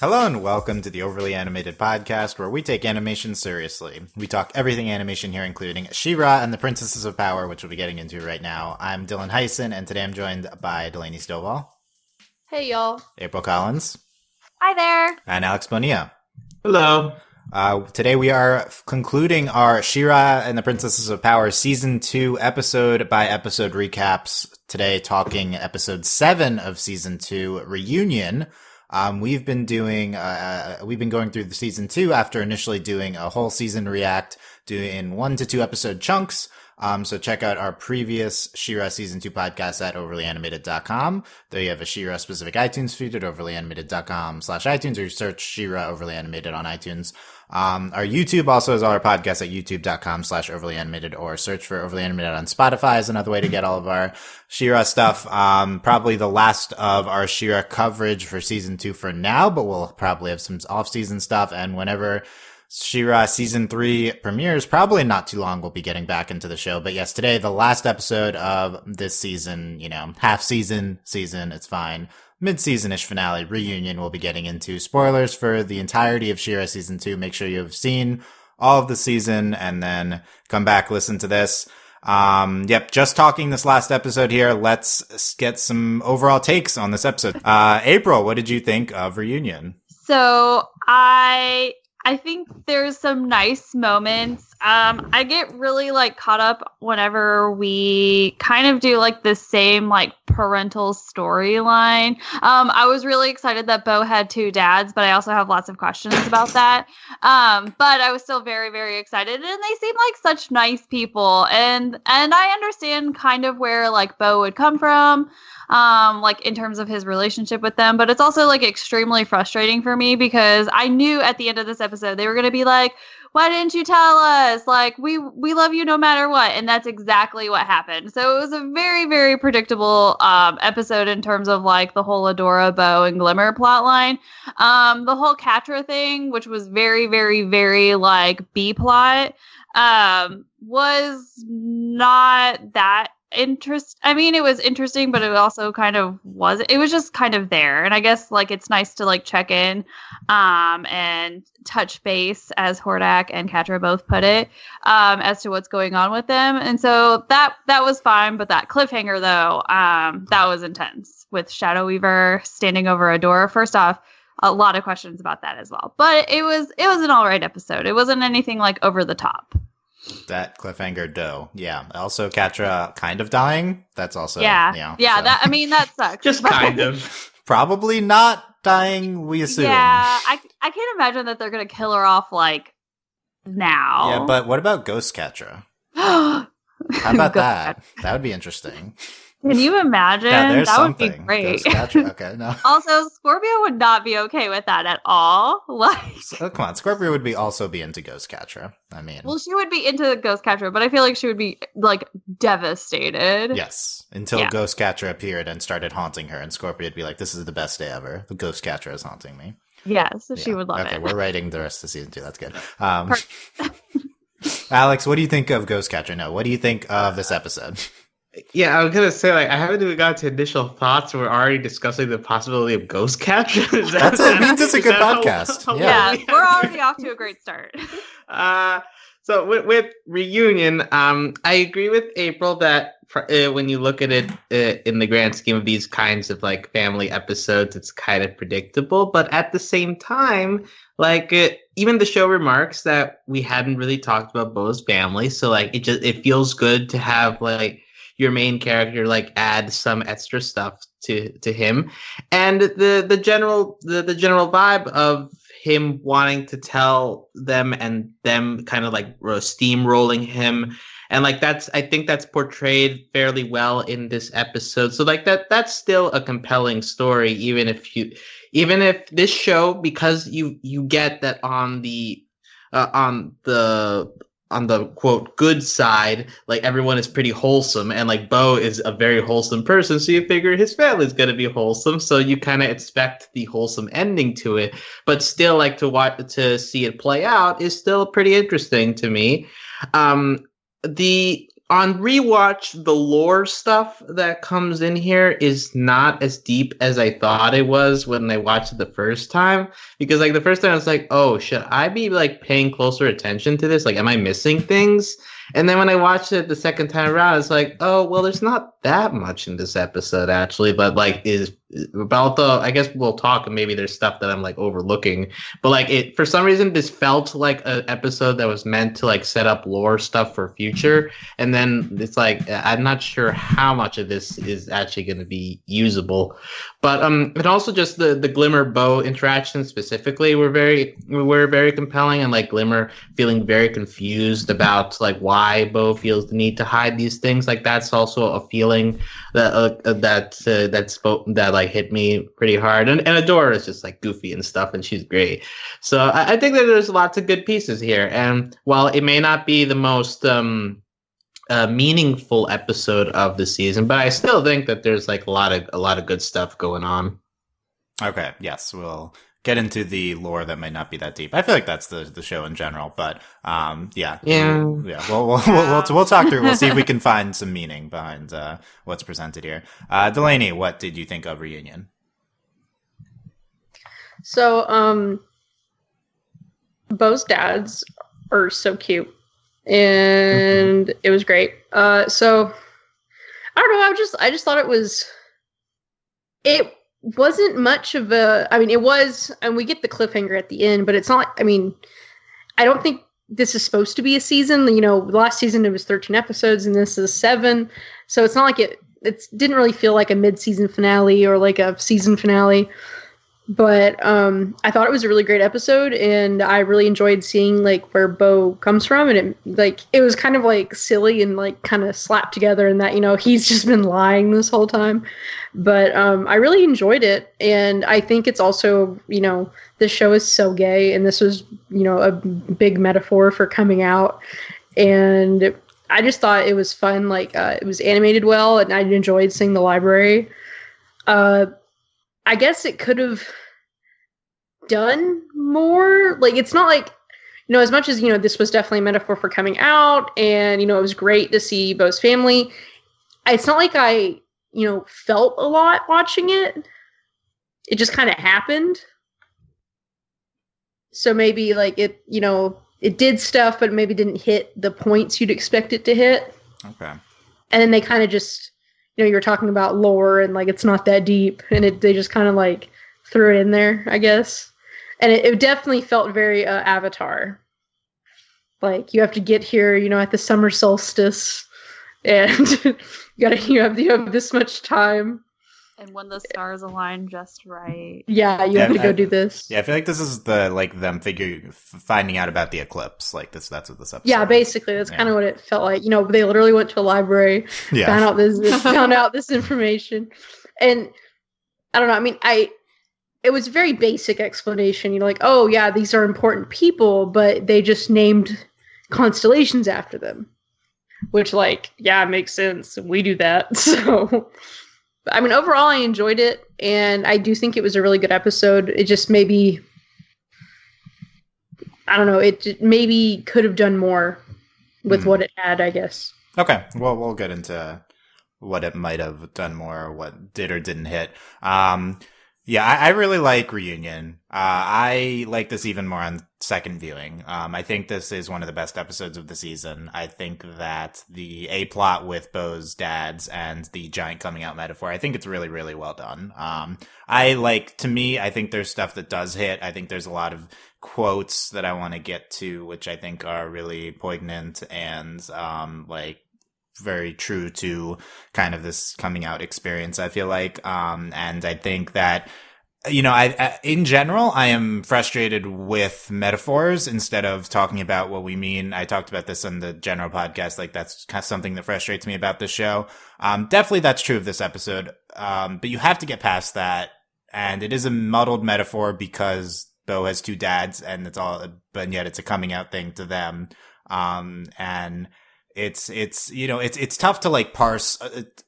Hello and welcome to the Overly Animated Podcast, where we take animation seriously. We talk everything animation here, including She-Ra and the Princesses of Power, which we'll be getting into right now. I'm Dylan Hysen, and today I'm joined by Delaney Stovall. Hey, y'all. April Collins. Hi there. And Alex Bonilla. Hello. Today we are concluding our She-Ra and the Princesses of Power Season 2 episode-by-episode recaps. Today talking Episode 7 of Season 2, Reunion. We've been going through the Season 2 after initially doing a whole season react, doing 1 to 2 episode chunks. So check out our previous She-Ra Season 2 podcast at overlyanimated.com. There you have a She-Ra specific iTunes feed at overlyanimated.com/iTunes, or you search She-Ra Overly Animated on iTunes. Our YouTube also is all our podcasts at youtube.com/overlyanimated, or search for Overly Animated on Spotify is another way to get all of our She-Ra stuff. Probably the last of our She-Ra coverage for Season 2 for now, but we'll probably have some off-season stuff, and whenever She-Ra Season 3 premieres, probably not too long, we'll be getting back into the show. But yes, today, the last episode of this season, half season, it's fine. Mid-season-ish finale, Reunion, we'll be getting into spoilers for the entirety of She-Ra Season 2. Make sure you've seen all of the season and then come back, listen to this. Just talking this last episode here. Let's get some overall takes on this episode. April, what did you think of Reunion? So I think there's some nice moments. I get really caught up whenever we kind of do the same parental storyline. I was really excited that Bo had 2 dads, but I also have lots of questions about that. But I was still very, very excited, and they seem like such nice people, and I understand kind of where Bo would come from. In terms of his relationship with them, but it's also extremely frustrating for me because I knew at the end of this episode they were going to be like, why didn't you tell us? We love you no matter what. And that's exactly what happened. So it was a very, very predictable episode in terms of the whole Adora, Bo, and Glimmer plotline. The whole Catra thing, which was very, very, very B plot, was not that it was interesting, but it also kind of it was just kind of there. And I guess it's nice to check in and touch base, as Hordak and Catra both put it, as to what's going on with them. And so that was fine, but that cliffhanger though, that was intense with Shadow Weaver standing over Adora. First off, a lot of questions about that as well. But it was an all right episode. It wasn't anything over the top. That cliffhanger dough. Yeah. Also, Catra kind of dying. That's also, yeah. So. That sucks. Just kind of. Probably not dying, we assume. Yeah. I can't imagine that they're going to kill her off, now. Yeah, but what about Ghost Catra? How about that? That would be interesting. Can you imagine? Yeah, there's that something. Would be great. Okay, no. Also, Scorpio would not be okay with that at all. Come on, Scorpio would also be into Ghost Catra. Well, she would be into Ghost Catra, but I feel like she would be devastated. Yes, until Ghost Catra appeared and started haunting her, and Scorpio would be like, "This is the best day ever. The Ghost Catra is haunting me." Yes, she would love it. Okay, we're writing the rest of season 2. That's good. Alex, what do you think of Ghost Catra? No, what do you think of this episode? Yeah, I was gonna say I haven't even got to initial thoughts. We're already discussing the possibility of Ghost Catcher. It means it's a good podcast. Yeah, we're already off to a great start. So with Reunion, I agree with April that when you look at it in the grand scheme of these kinds of family episodes, it's kind of predictable. But at the same time, even the show remarks that we hadn't really talked about Bo's family, so it feels good to have your main character add some extra stuff to him, and the general vibe of him wanting to tell them and them kind of steamrolling him, and I think that's portrayed fairly well in this episode. So that's still a compelling story, even if this show, because you get that on the quote good side, everyone is pretty wholesome, and Bo is a very wholesome person, so you figure his family's gonna be wholesome, so you kind of expect the wholesome ending to it. But still, to see it play out is still pretty interesting to me. on rewatch, the lore stuff that comes in here is not as deep as I thought it was when I watched it the first time. Because like the first time I was like, oh, should I be like paying closer attention to this? Like, am I missing things? And then when I watched it the second time around, it's like, oh, well, there's not that much in this episode actually, but like is about the, I guess we'll talk and maybe there's stuff that I'm like overlooking, but like it, for some reason, this felt like an episode that was meant to like set up lore stuff for future. And then it's like, I'm not sure how much of this is actually going to be usable, but and also just the Glimmer Bow interactions specifically were very compelling, and like Glimmer feeling very confused about like why Bow feels the need to hide these things. Like that's also a feeling that like hit me pretty hard. And Adora is just like goofy and stuff, and she's great. So I think that there's lots of good pieces here. And while it may not be the most meaningful episode of the season, but I still think that there's like a lot of good stuff going on. Okay, yes, we'll get into the lore that might not be that deep. I feel like that's the show in general, but yeah. We'll talk through. We'll see if we can find some meaning behind what's presented here. Delaney, what did you think of Reunion? So, Bo's dads are so cute, and it was great. So I don't know. I just thought it wasn't much of a, I mean, it was, and we get the cliffhanger at the end, but it's not, I mean, I don't think this is supposed to be a season. You know, last season it was 13 episodes and this is 7. So it's not like it didn't really feel like a mid-season finale or like a season finale. But I thought it was a really great episode, and I really enjoyed seeing like where Bo comes from, and it was kind of like silly and like kind of slapped together in that, you know, he's just been lying this whole time. But I really enjoyed it, and I think it's also, you know, this show is so gay, and this was, you know, a big metaphor for coming out, and I just thought it was fun. Like it was animated well, and I enjoyed seeing the library. I guess it could have done more. Like, it's not like, you know, as much as, you know, this was definitely a metaphor for coming out, and, you know, it was great to see Bo's family. It's not like I, you know, felt a lot watching it. It just kind of happened. So maybe, like, it, you know, it did stuff, but maybe didn't hit the points you'd expect it to hit. Okay. And then they kind of just, you know, you were talking about lore and like it's not that deep, and they just kind of like threw it in there, I guess. And it definitely felt very Avatar. Like you have to get here, you know, at the summer solstice, and you have this much time. And when the stars align just right. Yeah, you have to go do this. Yeah, I feel like this is them finding out about the eclipse. Like this, that's what this episode. Yeah, basically, that's kind of what it felt like. You know, they literally went to a library, found out this information, and I don't know. I mean, it was a very basic explanation. You know, like, oh yeah, these are important people, but they just named constellations after them, which, like, yeah, makes sense. We do that, so. I mean, overall, I enjoyed it, and I do think it was a really good episode. It just maybe, I don't know, it maybe could have done more with what it had, I guess. Okay, well, we'll get into what it might have done more, or what did or didn't hit. Yeah, I really like Reunion. I like this even more on second viewing. I think this is one of the best episodes of the season. I think that the A-plot with Bo's dads and the giant coming out metaphor, I think it's really, really well done. To me, I think there's stuff that does hit. I think there's a lot of quotes that I want to get to, which I think are really poignant and, very true to kind of this coming out experience, I feel like. And I think that, you know, I in general, I am frustrated with metaphors instead of talking about what we mean. I talked about this on the general podcast. Like, that's kind of something that frustrates me about this show. Definitely that's true of this episode. But you have to get past that. And it is a muddled metaphor because Bo has 2 dads, and but yet it's a coming out thing to them. And it's you know, it's tough to like parse,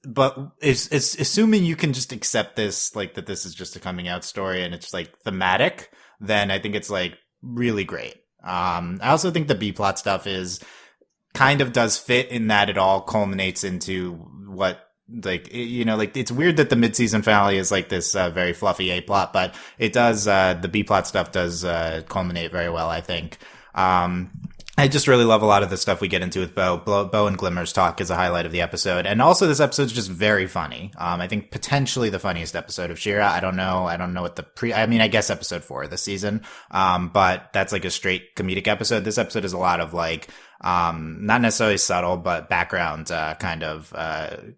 but it's assuming you can just accept this, like, that this is just a coming out story and it's like thematic, then I think it's like really great. I also think the B plot stuff is kind of does fit in that it all culminates into what, like, you know, like, it's weird that the mid-season finale is like this very fluffy A plot, but it does, the B plot stuff does culminate very well, I think. I just really love a lot of the stuff we get into with Bo. Bo and Glimmer's talk is a highlight of the episode. And also this episode's just very funny. I think potentially the funniest episode of She-Ra. I don't know what I guess episode 4 of the season. But that's like a straight comedic episode. This episode is a lot of like, not necessarily subtle, but background, kind of,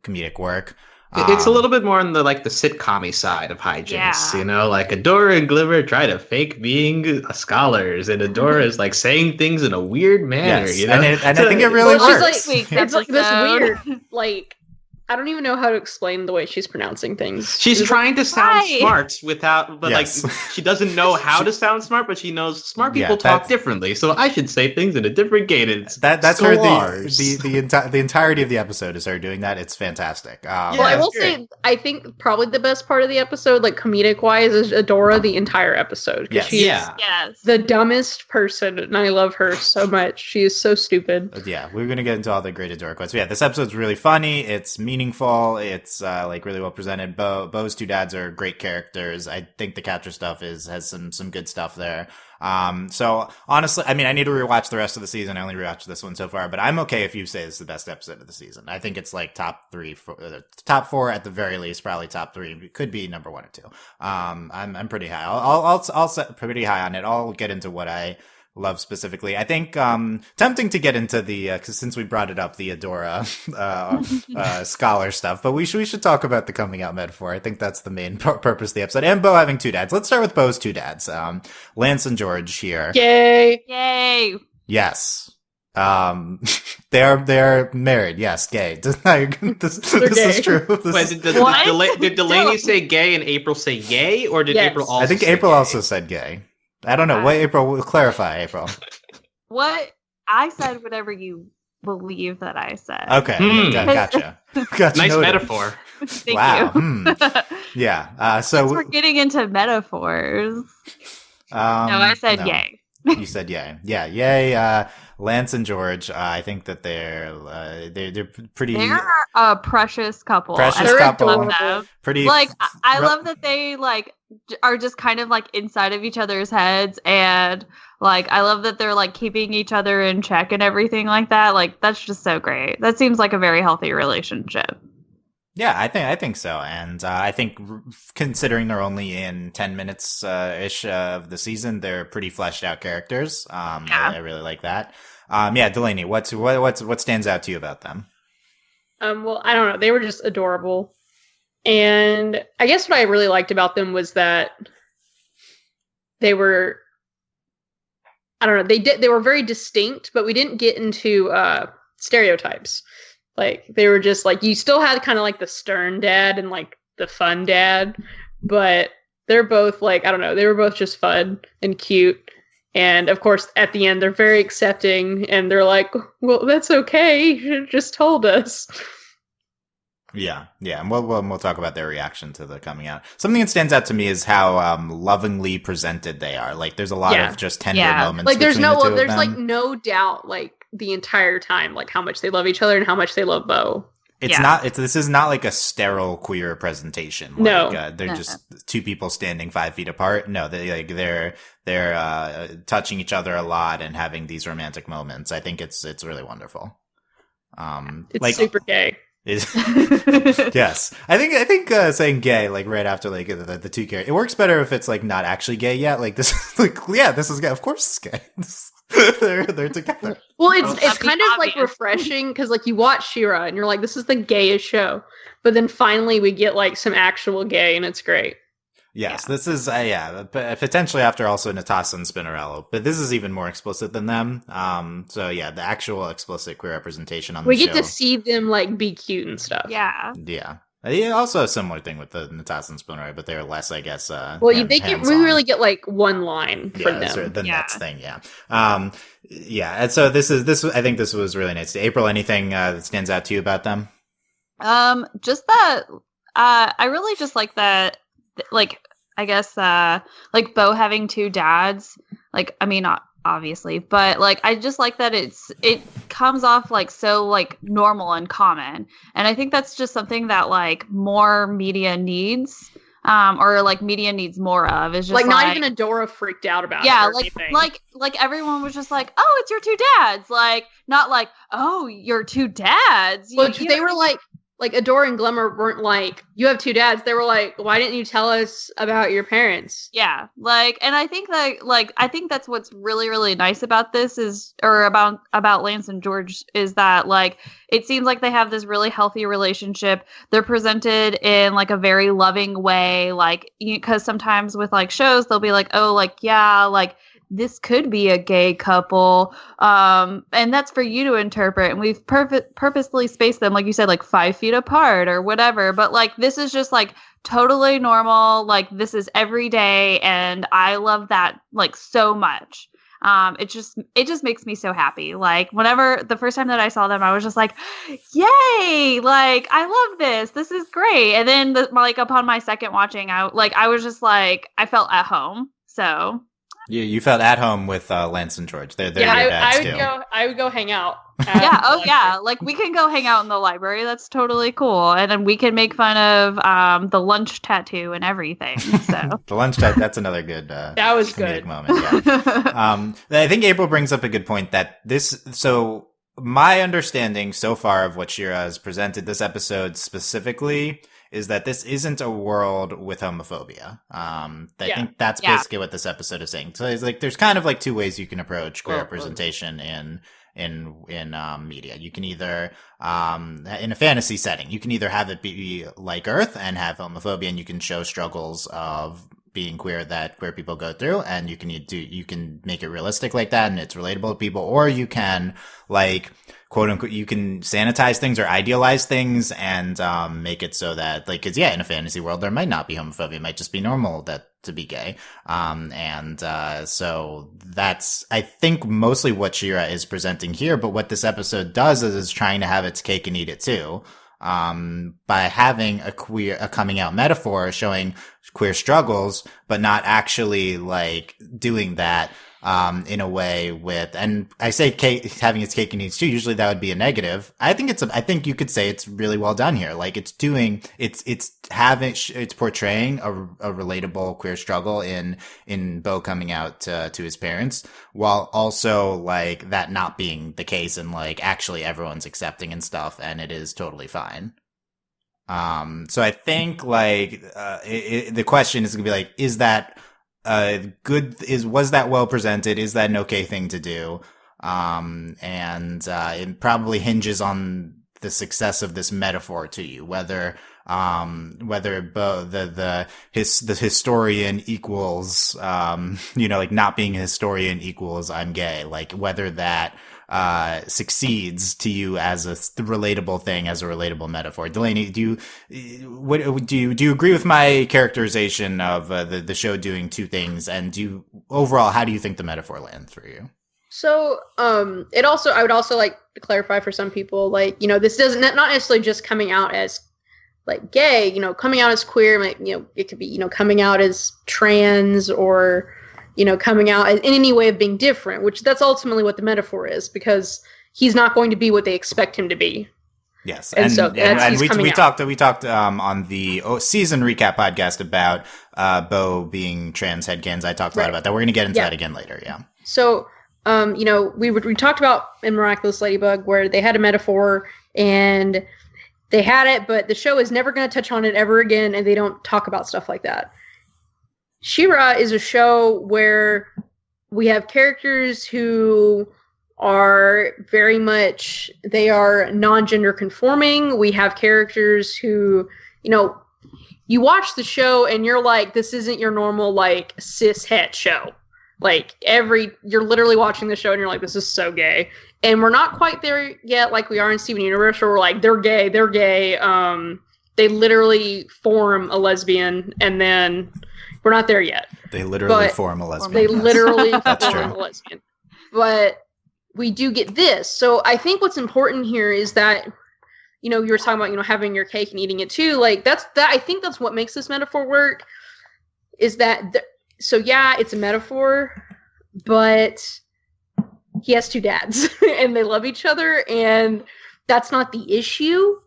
comedic work. It's a little bit more on the like the sitcom-y side of hijinks, Yeah. you know, like Adora and Glimmer try to fake being scholars, and Adora is like saying things in a weird manner, Yes, you know. and I think it really Well, works. she's like, Week's it's like this episode. weird, like, I don't even know how to explain the way she's pronouncing things. She's trying to sound Right. smart without, but Yes. like she doesn't know how to sound smart, but she knows smart people Yeah, talk that's- differently, so I should say things in a different cadence. That's her, Scholars. the entirety of the episode is her doing that. It's fantastic. Well, I Yeah, will it's say, I think probably the best part of the episode, like comedic wise, is Adora the entire episode. 'Cause Yes. she's Yeah. Yes. the dumbest person, and I love her so much. She is so stupid. Yeah, we're gonna get into all the great Adora quotes. But yeah, this episode's really funny. It's meaningful. It's like really well presented. Bo's two dads are great characters. I think the capture stuff has some good stuff there. So honestly, I mean, I need to rewatch the rest of the season. I only rewatched this one so far, but I'm okay if you say it's the best episode of the season. I think it's like top 4 at the very least, probably top 3. It could be number 1 or 2. I'm pretty high. I'll set pretty high on it. I'll get into what I love specifically. I think tempting to get into the because since we brought it up, the Adora scholar stuff, but we should talk about the coming out metaphor. I think that's the main purpose of the episode, and Bo having 2 dads. Let's start with Bo's 2 dads, Lance and George here. Yay! Yay. Yes. They're married. Yes, gay. This gay. is true. Wait, did Delaney say gay and April say yay, or did Yes. April also I think say April gay? also said gay. I don't know. What April? We'll clarify, April. What I said, whatever you believe that I said. Okay, gotcha. Gotcha. Nice noted. metaphor. Thank Wow. you. Yeah. We're getting into metaphors. No, I said no. yay. You said yay. Yeah, yay. Lance and George. I think that they're pretty They're a precious couple. Precious and I They're couple. love them. pretty Like I ro- love that they like are just kind of like inside of each other's heads, and like I love that they're like keeping each other in check and everything like that. Like that's just so great. That seems like a very healthy relationship. Yeah, I think so, and I think considering they're only in 10 minutes ish of the season, they're pretty fleshed out characters. I really like that. Yeah, Delaney, what stands out to you about them? Well, I don't know. They were just adorable. And I guess what I really liked about them was that they were, I don't know, they were very distinct, but we didn't get into stereotypes. Like they were just like, you still had kind of like the stern dad and like the fun dad, but they're both like, I don't know, they were both just fun and cute. And of course, at the end, they're very accepting and they're like, well, that's okay. You should have just told us. Yeah, and we'll talk about their reaction to the coming out. Something that stands out to me is how lovingly presented they are. Like, there's a lot of just tender moments. Like, there's between the two of there's them. like no doubt, like the entire time, like how much they love each other and how much they love Bo. This is not like a sterile queer presentation. Like, No. They're just 2 people standing 5 feet apart. No, they're touching each other a lot and having these romantic moments. I think it's really wonderful. It's like, super gay. Yes, I think saying gay like right after like the 2 characters, it works better if it's like not actually gay yet. Like this, like this is gay. Of course, it's gay. they're together. Well, Well, it's that'd be kind of like obvious. refreshing because like you watch She-Ra and you're like, this is the gayest show, but then finally we get like some actual gay and it's great. Yes, this is potentially after also Natasha and Spinnerello, but this is even more explicit than them. So yeah, the actual explicit queer representation on the We show. get to see them like be cute and stuff. Yeah. Yeah. Also a similar thing with the Natasha and Spinnerello, but they're less, I guess. Well, we really get like one line from that's them. right, the Yeah. next thing, yeah. And so this. I think this was really nice. April, anything that stands out to you about them? Just that I really just like that, like I guess like Bo having 2 dads. Like I mean obviously, but like I just like that it comes off like so like normal and common, and I think that's just something that like more media needs, or like media needs more of, is just like not even Adora freaked out about it or anything. like everyone was just like, oh, it's your two dads, like not like, oh, your two dads. Well, they were like Adora and Glimmer weren't like, you have two dads. They were like, why didn't you tell us about your parents? Yeah, like, and I think that, like, I think that's what's really, really nice about this about Lance and George, is that, like, it seems like they have this really healthy relationship. They're presented in, like, a very loving way, like, because sometimes with, like, shows, they'll be like, oh, like, yeah, like, this could be a gay couple, and that's for you to interpret, and we've purposely spaced them, like you said, like 5 feet apart or whatever, but like this is just like totally normal, like this is every day, and I love that like so much. It just makes me so happy. Like whenever the first time that I saw them, I was just like, yay, like I love this is great. And then like upon my second watching, I was just like, I felt at home. So you felt at home with Lance and George. They're your dads too. I would go hang out. Yeah. Oh yeah. Like we can go hang out in the library. That's totally cool. And then we can make fun of the lunch tattoo and everything. So the lunch tattoo. That's another good. That was good moment. Yeah. I think April brings up a good point that So my understanding so far of what She-Ra has presented this episode specifically is that this isn't a world with homophobia. I think that's basically what this episode is saying. So it's like there's kind of like two ways you can approach queer representation in media. You can either in a fantasy setting, you can either have it be like Earth and have homophobia, and you can show struggles of being queer that queer people go through, and you can make it realistic like that, and it's relatable to people, or you can like quote unquote, you can sanitize things or idealize things and make it so that, like, cause in a fantasy world, there might not be homophobia. It might just be normal to be gay. So that's, I think, mostly what She-Ra is presenting here. But what this episode does is trying to have its cake and eat it too. By having a coming out metaphor showing queer struggles, but not actually like doing that in a way with, and I say having its cake and eats too. Usually that would be a negative. I think you could say it's really well done here. Like it's portraying a relatable queer struggle in Bo coming out to his parents, while also like that not being the case, and like actually everyone's accepting and stuff, and it is totally fine. So I think like the question is gonna be like, is that was that well presented? Is that an okay thing to do? It probably hinges on the success of this metaphor to you, whether the historian equals, like not being a historian equals I'm gay, like whether that succeeds to you as a relatable thing, as a relatable metaphor. Delaney, do you agree with my characterization of the show doing two things, and overall, how do you think the metaphor lands for you? So, I would also like to clarify for some people, like, this doesn't, not necessarily just coming out as like gay, coming out as queer, like, it could be, coming out as trans, or coming out in any way of being different, which that's ultimately what the metaphor is, because he's not going to be what they expect him to be. Yes. And we talked on the season recap podcast about Bo being trans headcanons. I talked a lot about that. We're going to get into that again later. Yeah. So, we talked about in Miraculous Ladybug where they had a metaphor and they had it, but the show is never going to touch on it ever again, and they don't talk about stuff like that. She-Ra is a show where we have characters who are very much, they are non-gender conforming. We have characters who, you watch the show and you're like, this isn't your normal, like, cis-het show. Like, you're literally watching the show and you're like, this is so gay. And we're not quite there yet, like we are in Steven Universe, where we're like, they're gay. They literally form a lesbian, and then we're not there yet. They literally form a lesbian. They literally form a lesbian. But we do get this. So I think what's important here is that, you were talking about, having your cake and eating it too. Like I think that's what makes this metaphor work, is that, it's a metaphor, but he has two dads and they love each other, and that's not the issue.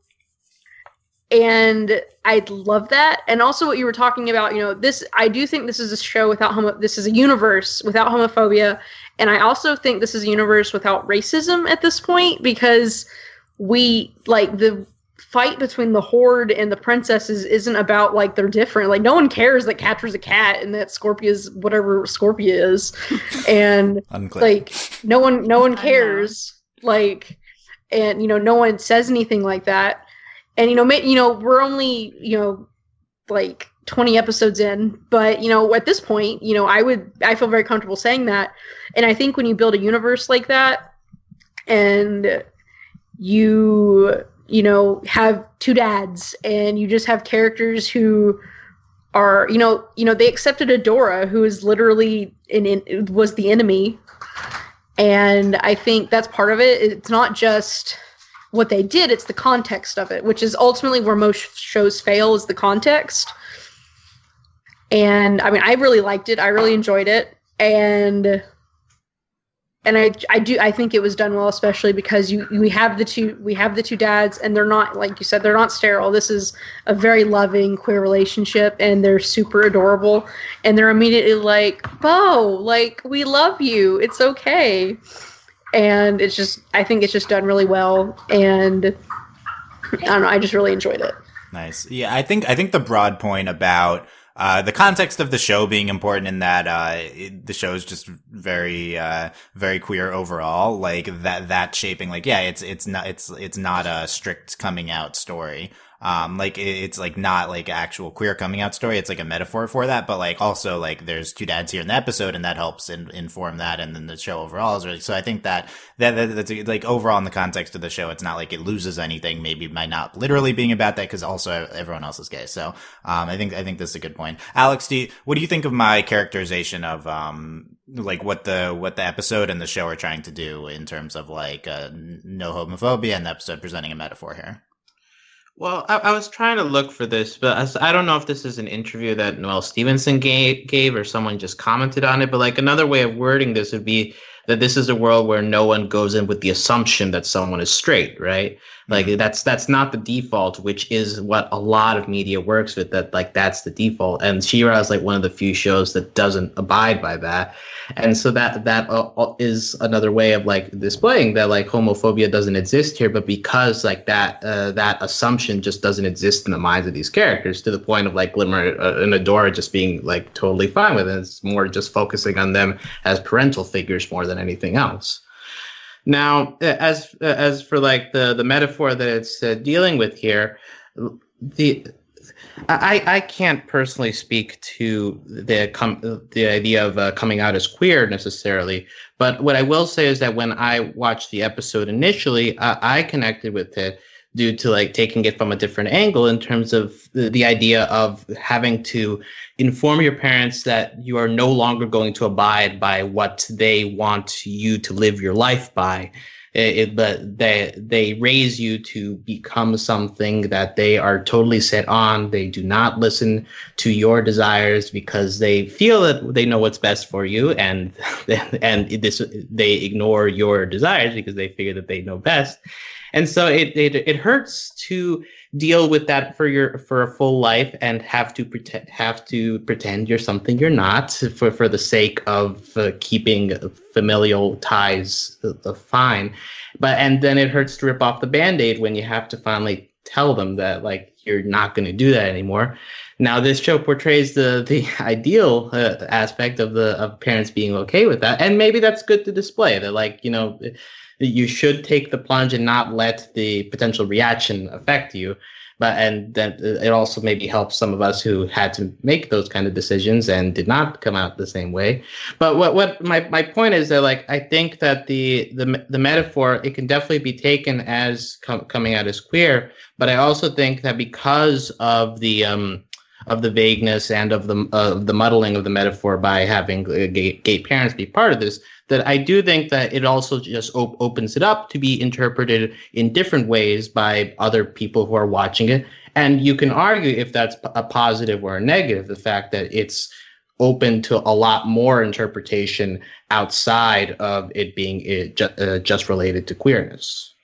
And I love that. And also what you were talking about, this, I do think this is a show without this is a universe without homophobia. And I also think this is a universe without racism at this point, because the fight between the Horde and the princesses isn't about like they're different. Like no one cares that Catra's a cat and that Scorpia's whatever Scorpia is. And like no one cares. Like, and no one says anything like that. And we're only like 20 episodes in, but at this point, I feel very comfortable saying that. And I think when you build a universe like that, and you have two dads, and you just have characters who are they accepted Adora, who is literally was the enemy, and I think that's part of it. It's not just what they did, it's the context of it, which is ultimately where most shows fail, is the context. And I mean, I really liked it. I really enjoyed it. And I think it was done well, especially because we have the two dads, and they're not, like you said, they're not sterile. This is a very loving queer relationship, and they're super adorable, and they're immediately like, Bo, like, we love you. It's okay. And I think it's just done really well, and I don't know, I just really enjoyed it. Nice. Yeah, I think the broad point about the context of the show being important, in that the show is just very very queer overall, like that shaping, like, yeah, it's not a strict coming out story. Like it's like not like actual queer coming out story. It's like a metaphor for that, but like also like there's two dads here in the episode, and that helps inform that. And then the show overall is really, so I think that's like overall in the context of the show, it's not like it loses anything, maybe by not literally being about that, because also everyone else is gay. So, I think this is a good point. Alex, what do you think of my characterization of, like what the episode and the show are trying to do in terms of like, no homophobia, and the episode presenting a metaphor here? Well, I was trying to look for this, but I don't know if this is an interview that Noelle Stevenson gave or someone just commented on it. But like another way of wording this would be that this is a world where no one goes in with the assumption that someone is straight, right? Like that's not the default, which is what a lot of media works with, that like that's the default. And She-Ra is like one of the few shows that doesn't abide by that. And so that is another way of like displaying that like homophobia doesn't exist here, but because like that assumption just doesn't exist in the minds of these characters, to the point of like Glimmer and Adora just being like totally fine with it. It's more just focusing on them as parental figures more than anything else. Now, as for like the metaphor that it's dealing with here, I can't personally speak to the idea of coming out as queer necessarily, but what I will say is that when I watched the episode initially, I connected with it due to like taking it from a different angle in terms of the idea of having to inform your parents that you are no longer going to abide by what they want you to live your life by. But they raise you to become something that they are totally set on. They do not listen to your desires because they feel that they know what's best for you, and they ignore your desires because they figure that they know best. And so it hurts to deal with that for a full life and have to pretend you're something you're not for the sake of keeping familial ties fine. And then it hurts to rip off the Band-Aid when you have to finally tell them that like you're not going to do that anymore. Now this show portrays the ideal aspect of parents being okay with that, and maybe that's good to display that, like, you know, you should take the plunge and not let the potential reaction affect you. And then it also maybe helps some of us who had to make those kind of decisions and did not come out the same way. But what my point is that, like, I think that the metaphor, it can definitely be taken as coming out as queer. But I also think that because of the vagueness and of the muddling of the metaphor by having gay parents be part of this, that I do think that it also just opens it up to be interpreted in different ways by other people who are watching it. And you can argue if that's a positive or a negative, the fact that it's open to a lot more interpretation outside of it being just related to queerness.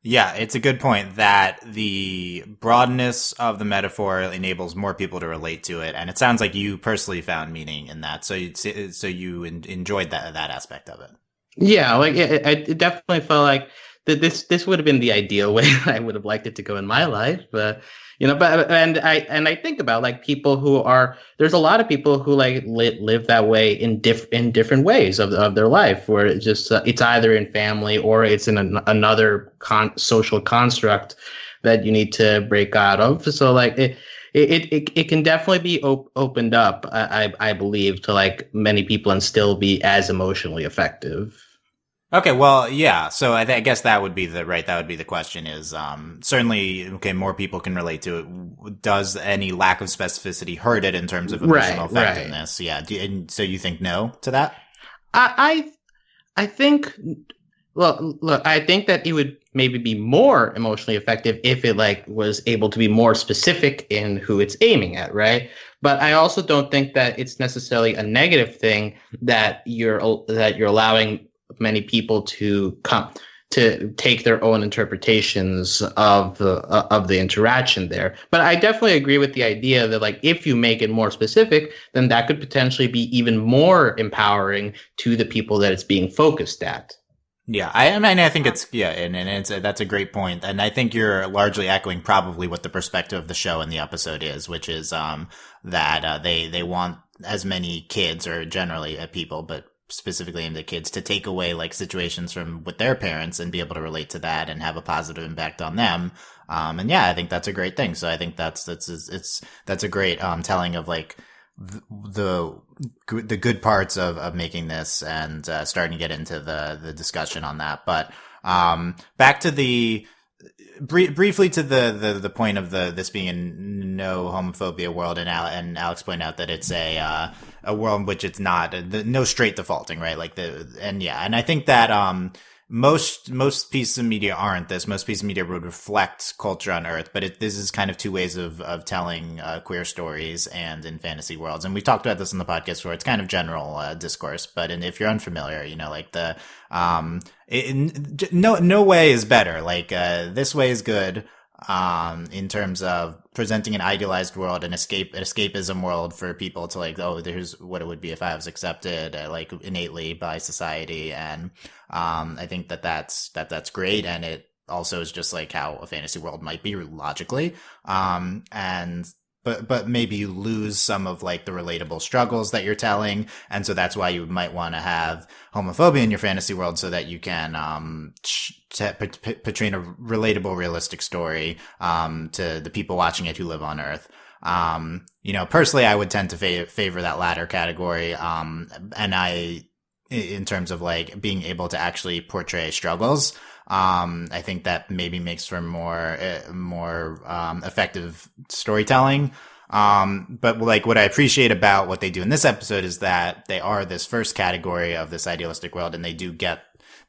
Yeah, it's a good point that the broadness of the metaphor enables more people to relate to it, and it sounds like you personally found meaning in that. So you enjoyed that aspect of it. Yeah, like it definitely felt like that this would have been the ideal way I would have liked it to go in my life, but I think about like people who are, there's a lot of people who like live that way in different ways of their life, where it's just it's either in family or it's in another social construct that you need to break out of. So like it can definitely be opened up, I believe, to like many people and still be as emotionally effective. Okay, well, yeah. So I guess that would be the question is, certainly, okay, more people can relate to it. Does any lack of specificity hurt it in terms of emotional effectiveness? Right. Yeah. And so you think no to that? I think, well, look, I think that it would maybe be more emotionally effective if it like was able to be more specific in who it's aiming at, right? But I also don't think that it's necessarily a negative thing that you're allowing many people to come to take their own interpretations of the interaction there. But I definitely agree with the idea that like if you make it more specific, then that could potentially be even more empowering to the people that it's being focused at. Yeah, I think it's that's a great point, and I think you're largely echoing probably what the perspective of the show and the episode is, which is that they want as many kids or generally people, but specifically aimed at kids, to take away like situations from with their parents and be able to relate to that and have a positive impact on them. And yeah, I think that's a great thing. So I think that's a great telling of like the good parts of making this and starting to get into the discussion on that. But back to the briefly to the point of this being a no homophobia world, and Alex pointed out that it's a world in which it's not no straight defaulting, right? Like and I think that most pieces of media aren't this. Most pieces of media would reflect culture on Earth, but this is kind of two ways of telling queer stories and in fantasy worlds. And we talked about this in the podcast before. It's kind of general discourse, but if you're unfamiliar, like no way is better. Like this way is good. In terms of presenting an idealized world, an escapism world for people to like, oh, there's what it would be if I was accepted like innately by society, and I think that's great, and it also is just like how a fantasy world might be logically, But maybe you lose some of like the relatable struggles that you're telling, and so that's why you might want to have homophobia in your fantasy world, so that you can portray a relatable, realistic story to the people watching it who live on Earth. Personally, I would tend to favor that latter category, and in terms of like being able to actually portray struggles. I think that maybe makes for more effective storytelling. But like what I appreciate about what they do in this episode is that they are this first category of this idealistic world, and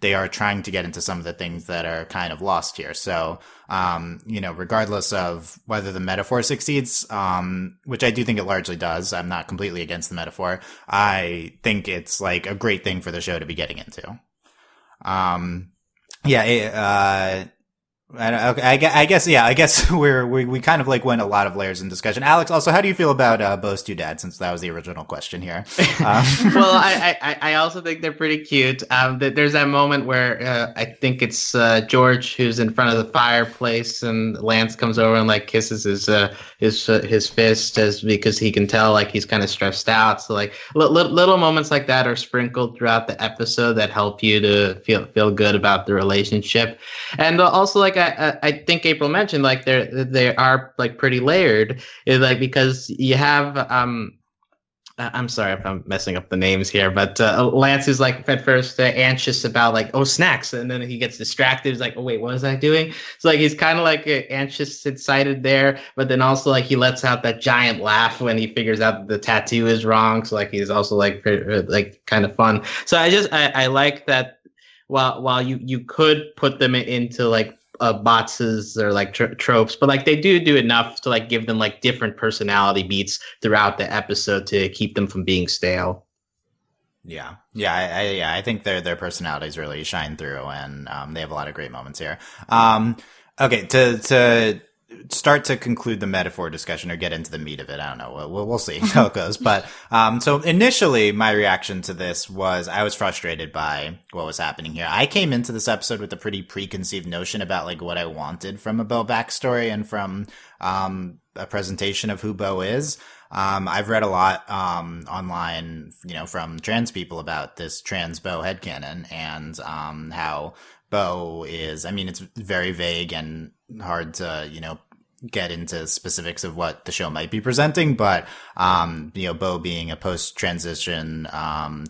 they are trying to get into some of the things that are kind of lost here. So, regardless of whether the metaphor succeeds, which I do think it largely does, I'm not completely against the metaphor. I think it's like a great thing for the show to be getting into. I guess we kind of like went a lot of layers in discussion. Alex, also, how do you feel about Bo's two dads, since that was the original question here? Well, I also think they're pretty cute. There's that moment where I think it's George who's in front of the fireplace, and Lance comes over and like kisses his fist because he can tell like he's kind of stressed out. So like little moments like that are sprinkled throughout the episode that help you to feel good about the relationship, and also like I think April mentioned, like they are like pretty layered, like because you have I'm sorry if I'm messing up the names here, but Lance is like at first anxious about like, oh, snacks, and then he gets distracted. He's like, oh wait, what was I doing? So like he's kind of like anxious, excited there, but then also like he lets out that giant laugh when he figures out that the tattoo is wrong. So like he's also like kind of fun. So I like that. While you could put them into like bots or like tropes, but like they do enough to like give them like different personality beats throughout the episode to keep them from being stale. Yeah, I think their personalities really shine through, and they have a lot of great moments here. Okay, to start to conclude the metaphor discussion or get into the meat of it, I don't know. We'll see how it goes. But so initially, my reaction to this was I was frustrated by what was happening here. I came into this episode with a pretty preconceived notion about like what I wanted from a Bo backstory and from a presentation of who Bo is. I've read a lot online, from trans people about this trans Bo headcanon and how Bo is, I mean, it's very vague and hard to, get into specifics of what the show might be presenting, but, Bo being a post-transition,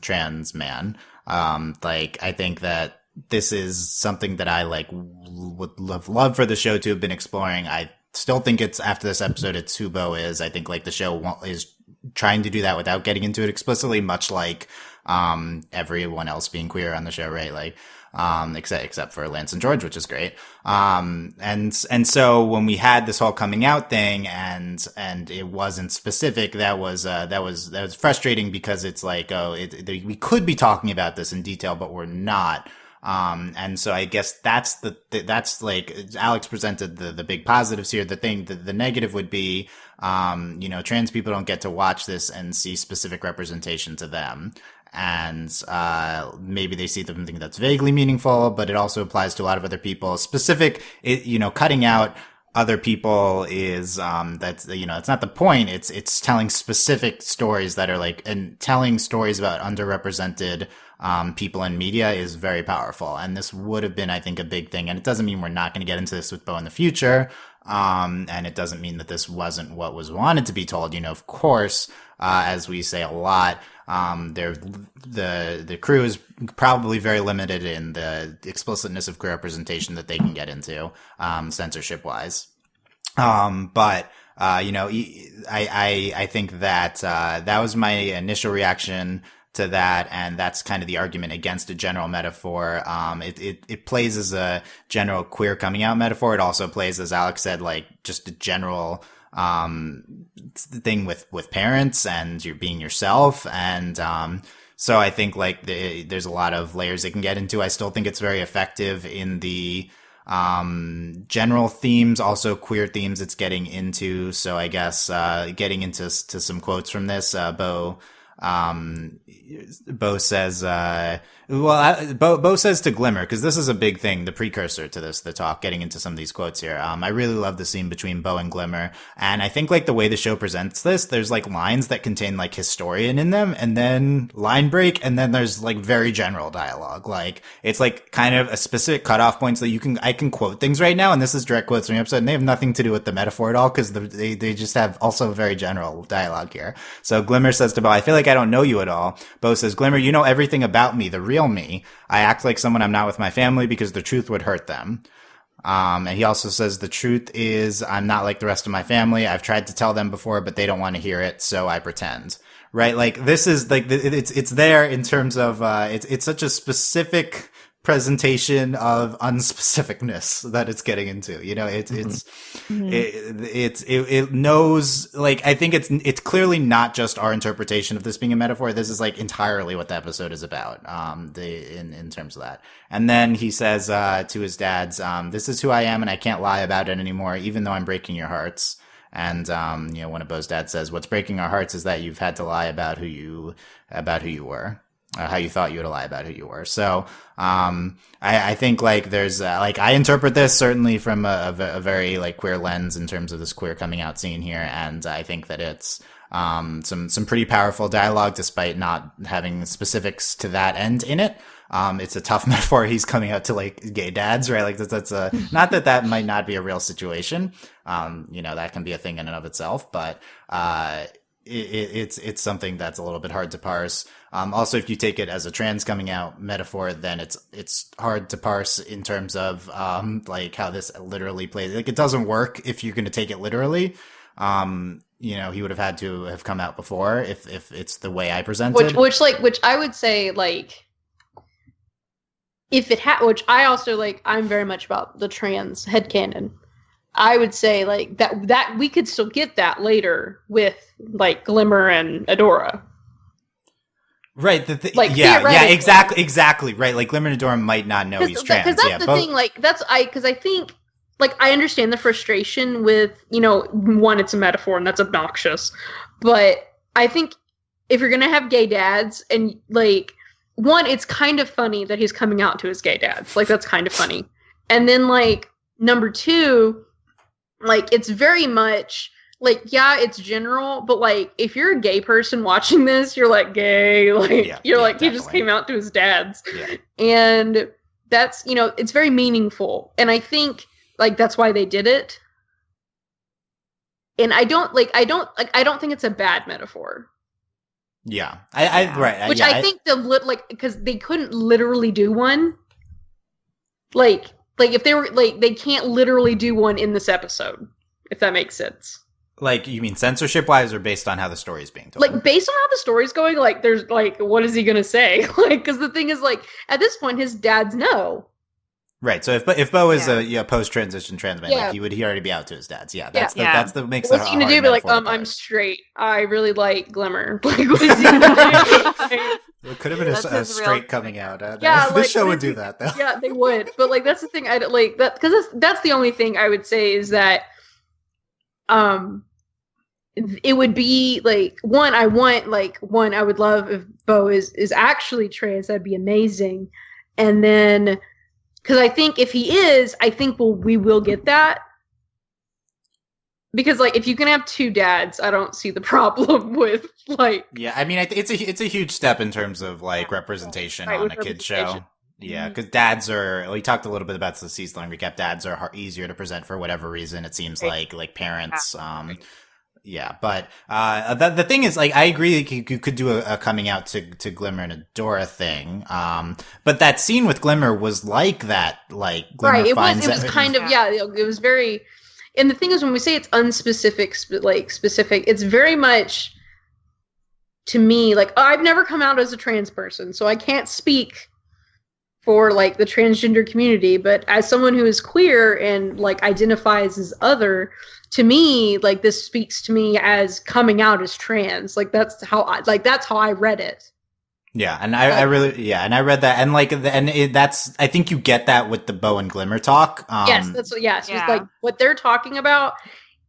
trans man, I think that this is something that I would love for the show to have been exploring. I still think it's after this episode, it's who Bo is. I think the show is trying to do that without getting into it explicitly, much like, everyone else being queer on the show, right? Except for Lance and George, which is great. And so when we had this whole coming out thing and it wasn't specific, that was frustrating because it's like, we could be talking about this in detail, but we're not. And so I guess that's like Alex presented the big positives here. The negative would be, trans people don't get to watch this and see specific representation to them. And maybe they see something that's vaguely meaningful, but it also applies to a lot of other people. Cutting out other people is it's not the point. It's telling specific stories that are and telling stories about underrepresented people in media is very powerful. And this would have been, I think, a big thing. And it doesn't mean we're not going to get into this with Bo in the future. And it doesn't mean that this wasn't what was wanted to be told. Of course, as we say a lot, the crew is probably very limited in the explicitness of queer representation that they can get into, censorship wise. I think that, that was my initial reaction to that, and that's kind of the argument against a general metaphor. It plays as a general queer coming out metaphor. It also plays, as Alex said, just a general thing with parents and you're being yourself. And so I think there's a lot of layers it can get into. I still think it's very effective in the general themes, also queer themes it's getting into. So I guess getting into some quotes from this, Bo says, Bo says to Glimmer, because this is a big thing, the precursor to this, the talk, getting into some of these quotes here. I really love the scene between Bo and Glimmer. And I think the way the show presents this, there's lines that contain historian in them and then line break. And then there's very general dialogue. It's kind of a specific cutoff point so that I can quote things right now. And this is direct quotes from the episode and they have nothing to do with the metaphor at all because they just have also very general dialogue here. So Glimmer says to Bo, I feel like I don't know you at all. Bo says, Glimmer, you know everything about me, the real me. I act like someone I'm not with my family because the truth would hurt them. And he also says the truth is I'm not like the rest of my family. I've tried to tell them before, but they don't want to hear it, so I pretend. Right? This is it's there in terms of it's such a specific presentation of unspecificness that it's getting into. It knows, I think it's clearly not just our interpretation of this being a metaphor. This is entirely what the episode is about, in terms of that. And then he says to his dads, this is who I am and I can't lie about it anymore, even though I'm breaking your hearts. And one of Bo's dads says, what's breaking our hearts is that you've had to lie about who you were. How you thought you would lie about who you were. So, I think there's, I interpret this certainly from a very queer lens in terms of this queer coming out scene here. And I think that it's, some pretty powerful dialogue despite not having specifics to that end in it. It's a tough metaphor. He's coming out to gay dads, right? That's not that might not be a real situation. That can be a thing in and of itself, but, it's something that's a little bit hard to parse. Also, if you take it as a trans coming out metaphor, then it's hard to parse in terms of, how this literally plays. It doesn't work if you're going to take it literally. He would have had to have come out before if it's the way I presented. Which I would say, if it had, which I also like, I'm very much about the trans headcanon. I would say like that we could still get that later with like Glimmer and Adora. Right. Like, yeah, exactly. Right. Like Glimmer and Adora might not know he's trans. Because that's the thing. Like because I think like I understand the frustration with, you know, one, it's a metaphor and that's obnoxious, but I think if you're gonna have gay dads and like one, it's kind of funny that he's coming out to his gay dads. Like that's kind of funny. And then like number two, like it's very much like, yeah, it's general, but like if you're a gay person watching this, you're like gay, like you're like definitely. He just came out to his dad's. Yeah. And that's, you know, it's very meaningful. And I think like that's why they did it. And I don't think it's a bad metaphor. Yeah, right. Which I think like because they couldn't literally do one. Like if they were like they can't literally do one in this episode, if that makes sense. Like you mean censorship wise, or based on how the story is being told? Like based on how the story's going, like there's like what is he gonna say? Like because the thing is like at this point his dads know. Right. So if Bo is a post-transition trans man, like he already be out to his dad's. Yeah. That's the makes it hard. What's he gonna do? Be like, I'm straight. I really like Glimmer. Like, what is he gonna do? It could have been a straight coming out. Yeah, this show would do that though. Yeah, they would. But like that's the thing. I like that because that's the only thing I would say is that, it would be like I would love if Bo is actually trans. That'd be amazing. And then. Because I think if he is, I think we will get that. Because like if you can have two dads, I don't see the problem with like. Yeah, I mean it's a huge step in terms of like representation on a kids show. Yeah, because dads are. We talked a little bit about the season-long recap. Dads are easier to present for whatever reason. It seems like parents. Yeah, but the thing is, like, I agree that you could do a coming out to Glimmer and Adora thing. But that scene with Glimmer was like that, like Glimmer right. It finds was kind of it was very. And the thing is, when we say it's unspecific, specific, it's very much to me like I've never come out as a trans person, so I can't speak for like the transgender community. But as someone who is queer and like identifies as other. To me, like this speaks to me as coming out as trans. Like that's how I read it. Yeah, and I really and I read that, and like that's I think you get that with the Bo and Glimmer talk. Yes, It's like what they're talking about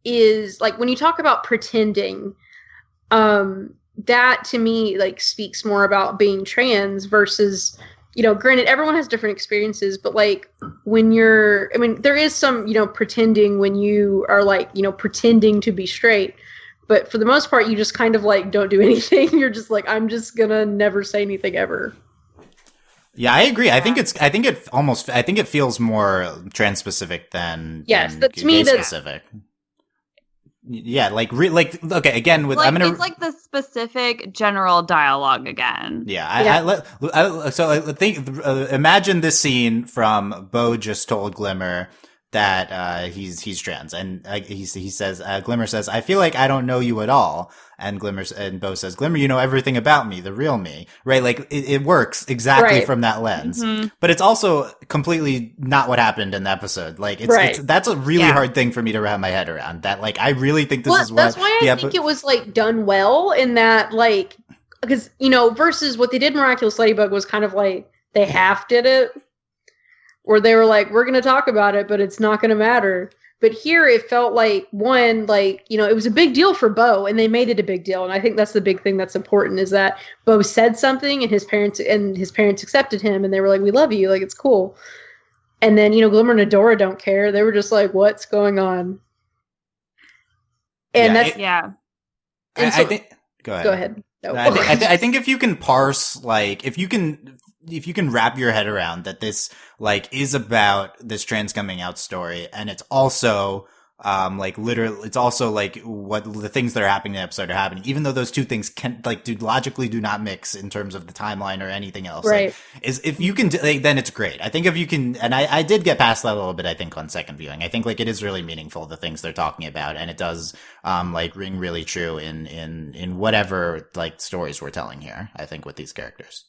is like when you talk about pretending, that to me like speaks more about being trans versus. You know, granted, everyone has different experiences, but like when there is some, you know, pretending when you are like, you know, pretending to be straight. But for the most part, you just kind of like don't do anything. You're just like, I'm just gonna never say anything ever. Yeah, I agree. I think it feels more trans specific than to me specific. Yeah, okay. Again, with like, it's like the specific general dialogue again. Yeah, I think imagine this scene from Bo just told Glimmer that he's trans, and he says Glimmer says, "I feel like I don't know you at all," and Bo says, "Glimmer, you know everything about me, the real me." Right? Like it works exactly from that lens, but it's also completely not what happened in the episode. Like that's a really hard thing for me to wrap my head around. That like I really think this is that's why I think it was like done well in that like because you know versus what they did in Miraculous Ladybug was kind of like they half did it. Where they were like, we're going to talk about it, but it's not going to matter. But here it felt like, one, like, you know, it was a big deal for Bo, and they made it a big deal. And I think that's the big thing that's important is that Bo said something, and his parents accepted him, and they were like, we love you, like, it's cool. And then, you know, Glimmer and Adora don't care. They were just like, what's going on? And I think, go ahead. No. I think if you can parse, like, if you can wrap your head around that this like is about this trans coming out story, and it's also like literally it's also like what the things that are happening in the episode are happening, even though those two things can like logically do not mix in terms of the timeline or anything else. Right. Like, is if you can then it's great. I think if you can, and I did get past that a little bit. I think on second viewing, I think like it is really meaningful the things they're talking about, and it does like ring really true in whatever like stories we're telling here. I think with these characters.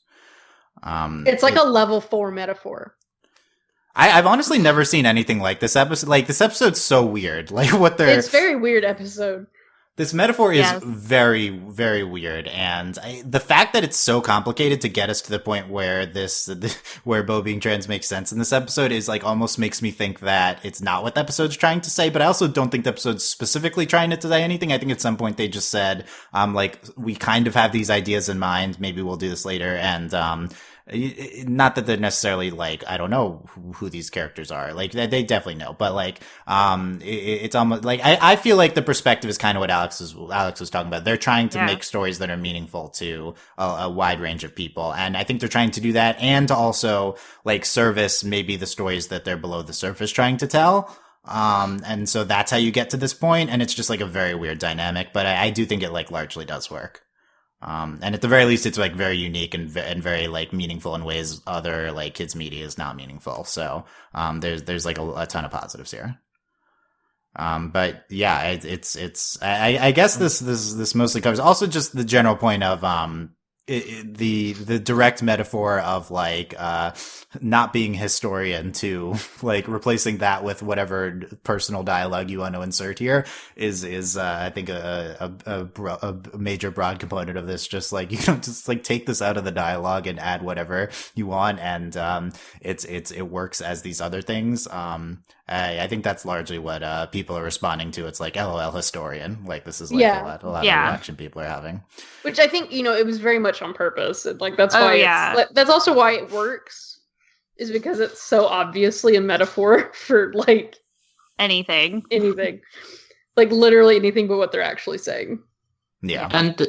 It's like a level 4 metaphor. I've honestly never seen anything like this episode. Like, this episode's so weird. Like, what they're... It's a very weird episode. This metaphor is Yes. very, very weird, and the fact that it's so complicated to get us to the point where where Bo being trans makes sense in this episode is like almost makes me think that it's not what the episode's trying to say. But I also don't think the episode's specifically trying to say anything. I think at some point they just said, like, we kind of have these ideas in mind. Maybe we'll do this later, and not that they're necessarily like, I don't know who these characters are. Like, they definitely know, but like, it's almost like, I feel like the perspective is kind of what Alex was talking about. They're trying to make stories that are meaningful to a wide range of people. And I think they're trying to do that and to also like service maybe the stories that they're below the surface trying to tell. And so that's how you get to this point. And it's just like a very weird dynamic, but I do think it like largely does work. And at the very least, it's like very unique and very like meaningful in ways other like kids media is not meaningful. So, there's like a ton of positives here. But yeah, I guess this mostly covers also just the general point of, the direct metaphor of like not being a historian to like replacing that with whatever personal dialogue you want to insert here is I think a major broad component of this. Just like, you know, just like take this out of the dialogue and add whatever you want, and it works as these other things. I think that's largely what people are responding to. It's like, LOL historian. Like, this is like a lot of reaction people are having. Which I think, you know, it was very much on purpose. And, like, that's why that's also why it works, is because it's so obviously a metaphor for like anything. Like literally anything but what they're actually saying. Yeah. And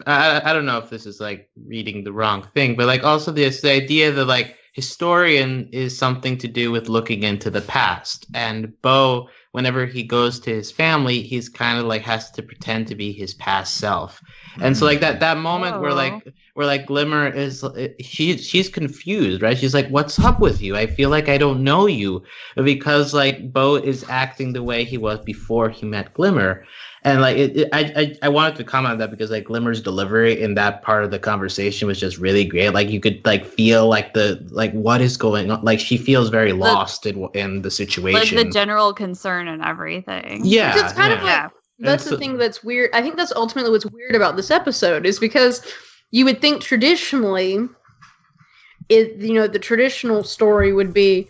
I don't know if this is like reading the wrong thing, but like also the idea that like historian is something to do with looking into the past, and Bo, whenever he goes to his family, he's kind of like has to pretend to be his past self. And so like that moment where like Glimmer is, she's confused, right? She's like, what's up with you? I feel like I don't know you, because like Bo is acting the way he was before he met Glimmer. And like I wanted to comment on that because like Glimmer's delivery in that part of the conversation was just really great. Like you could like feel like what is going on. Like she feels very lost in the situation. Like the general concern and everything. Yeah, it's kind of like that's the thing that's weird. I think that's ultimately what's weird about this episode, is because you would think traditionally, the traditional story would be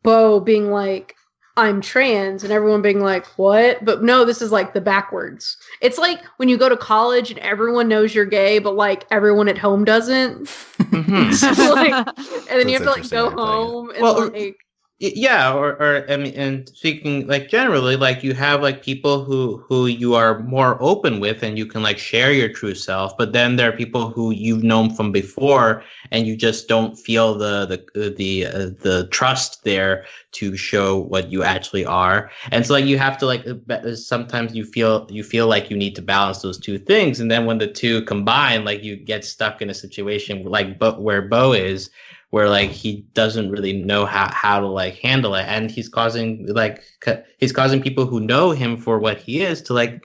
Bo being like, I'm trans, and everyone being like, what? But no, this is like the backwards. It's like when you go to college and everyone knows you're gay, but like everyone at home doesn't. Mm-hmm. So, like, and then you have to like go home and like. Yeah, or I mean, and speaking like generally, like you have like people who you are more open with, and you can like share your true self. But then there are people who you've known from before, and you just don't feel the trust there to show what you actually are. And so like you have to like sometimes you feel like you need to balance those two things, and then when the two combine, like you get stuck in a situation like where Bo is, where like he doesn't really know how to like handle it, and he's causing people who know him for what he is to like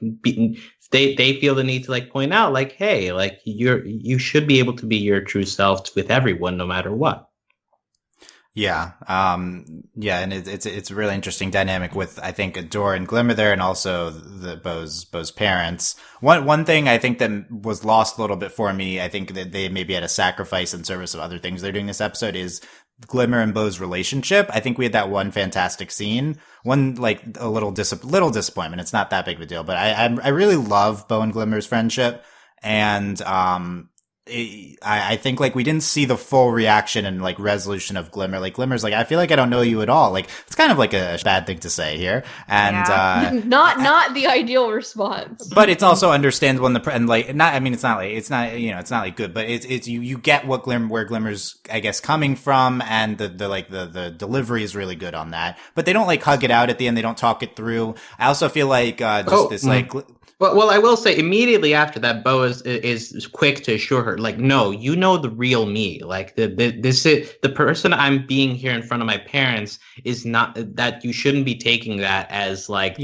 they feel the need to like point out like, hey, like you should be able to be your true self with everyone no matter what. Yeah. And it's a really interesting dynamic with, I think, Adore and Glimmer there, and also the Bo's parents. One thing I think that was lost a little bit for me, I think that they maybe had a sacrifice in service of other things they're doing this episode, is Glimmer and Bo's relationship. I think we had that one fantastic scene, one like a little disappointment. It's not that big of a deal, but I really love Bo and Glimmer's friendship, and I think like we didn't see the full reaction and like resolution of Glimmer. Like Glimmer's like, I feel like I don't know you at all. Like it's kind of like a bad thing to say here, and not the ideal response. But it's also understandable it's not good, but it's you get what where Glimmer's I guess coming from, and the delivery is really good on that. But they don't like hug it out at the end. They don't talk it through. I also feel like Well, I will say immediately after that, Bo is quick to assure her, like, no, you know the real me. Like this is the person I'm being here in front of my parents is not that you shouldn't be taking that as like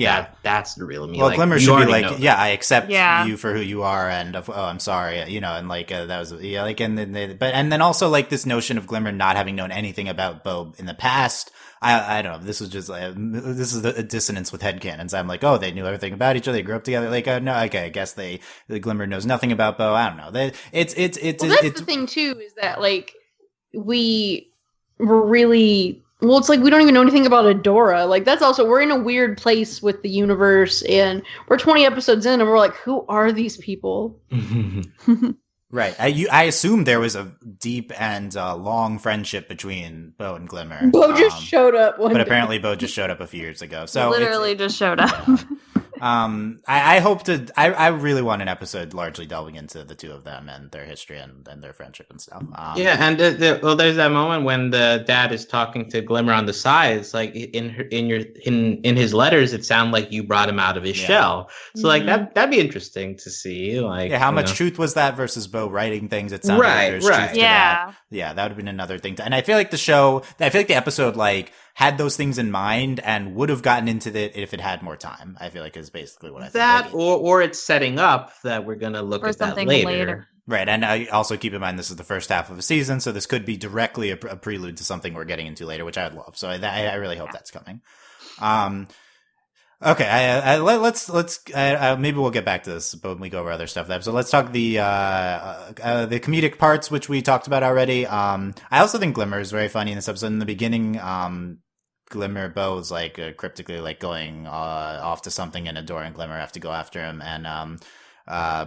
that's the real me. Well, like, Glimmer you should be already like, know yeah, that. I accept Yeah. you for who you are, and I'm sorry, and like that was like, and then also like this notion of Glimmer not having known anything about Bo in the past. I don't know. This was just this is the dissonance with headcanons. I'm like, oh, they knew everything about each other. They grew up together. Like, no, okay, I guess the Glimmer knows nothing about Bo. I don't know. It's the thing too is that like we were really well. It's like we don't even know anything about Adora. Like that's also we're in a weird place with the universe, and we're 20 episodes in, and we're like, who are these people? Right. I assume there was a deep and long friendship between Bo and Glimmer. Bo just showed up one but day. apparently Bo just showed up a few years ago. So literally just showed up. I hope to. I really want an episode largely delving into the two of them and their history and their friendship and stuff. Yeah, and there's that moment when the dad is talking to Glimmer on the side. It's like in his letters, it sounded like you brought him out of his shell. So like that'd be interesting to see. Like how much truth was that versus Bo writing things? It sounded like there's truth to that. Yeah, that would have been another thing. And I feel like the episode like had those things in mind and would have gotten into it if it had more time. I feel like is basically what I think. That or it's setting up that we're gonna look at that later. Right, and I also keep in mind this is the first half of a season, so this could be directly a prelude to something we're getting into later, which I would love. So I really hope that's coming. Okay, let's maybe we'll get back to this when we go over other stuff. So let's talk the comedic parts, which we talked about already. I also think Glimmer is very funny in this episode. In the beginning, Glimmer Bo's like cryptically like going off to something, and Adora and Glimmer have to go after him, and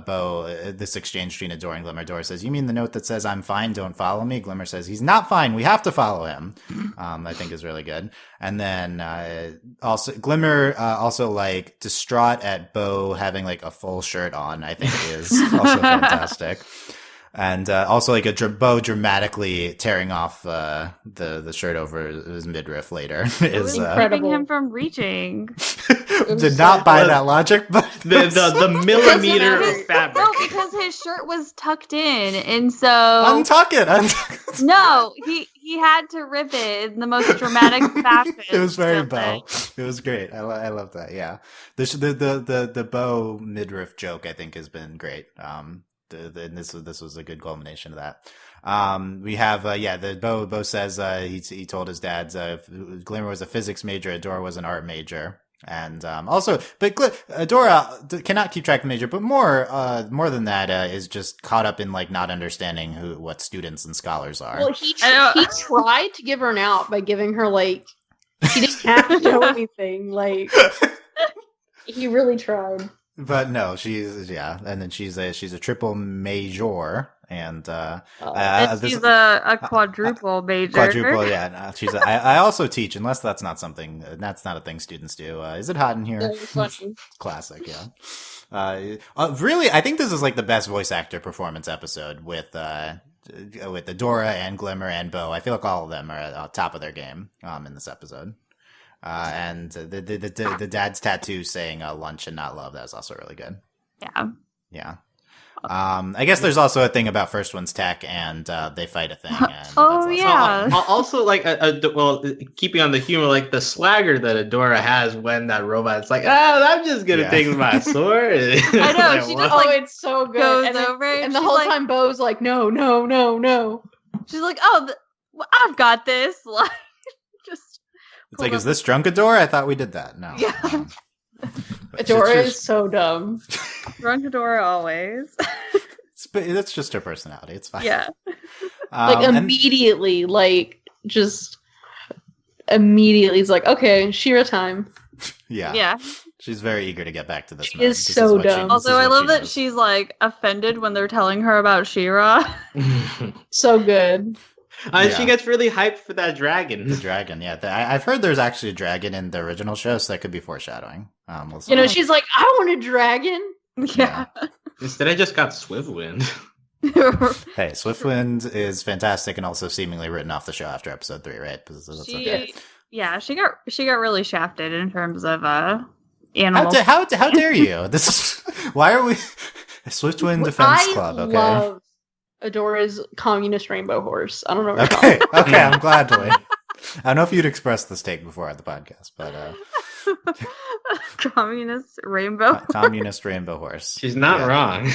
Bo, this exchange between Adora and Glimmer. Adora says, "You mean the note that says I'm fine, don't follow me?" Glimmer says, "He's not fine. We have to follow him." I think is really good. And then also Glimmer also like distraught at Bo having like a full shirt on. I think is also fantastic. And also like Bo dramatically tearing off the shirt over his midriff later is keeping him from reaching. Did not buy that logic, but the millimeter of fabric. No, because his shirt was tucked in, and so untuck it. No, he had to rip it in the most dramatic fashion. It was very Bo. It was great. I love that. Yeah, the Bo midriff joke I think has been great. This was a good culmination of that. We have the Bo says he told his dad Glimmer was a physics major, Adora was an art major, and also but Adora cannot keep track of the major, but more than that is just caught up in like not understanding what students and scholars are. Well, he tried to give her an out by giving her like she didn't have to know anything. Like he really tried. But no, she's and then she's a triple major, and she's a quadruple major. Quadruple, yeah. She's. I also teach, unless that's not a thing students do. Is it hot in here? Classic, yeah. Really, I think this is like the best voice actor performance episode with Adora and Glimmer and Bo. I feel like all of them are at top of their game in this episode. And the dad's tattoo saying lunch and not love, that was also really good. Yeah. I guess there's also a thing about First One's tech and they fight a thing. And also like keeping on the humor, like the swagger that Adora has when that robot's like, I'm just gonna take my sword. I know, she just like it's so good. Goes over and the whole time Bo's like, no. She's like, I've got this. Like just it's like, is this drunk Adora? I thought we did that. No. Yeah. Adora is so dumb. Drunk Adora always. That's just her personality. It's fine. Yeah. Immediately, he's like, okay, She-Ra time. Yeah. She's very eager to get back to this. She is so dumb. Also, I love that she's like offended when they're telling her about She-Ra. So good. She gets really hyped for that dragon. The dragon, yeah. I've heard there's actually a dragon in the original show, so that could be foreshadowing. She's like, I want a dragon. Yeah. Instead, I just got Swiftwind. Hey, Swiftwind is fantastic and also seemingly written off the show after episode 3, right? Yeah, she got really shafted in terms of animals. How dare you? This is why are we Swiftwind Defense Club? Okay. I love Adora's communist rainbow horse. I don't know. What Okay. Okay. I'm glad to. I don't know if you'd expressed this take before on the podcast, but Communist rainbow. communist rainbow horse. She's not wrong.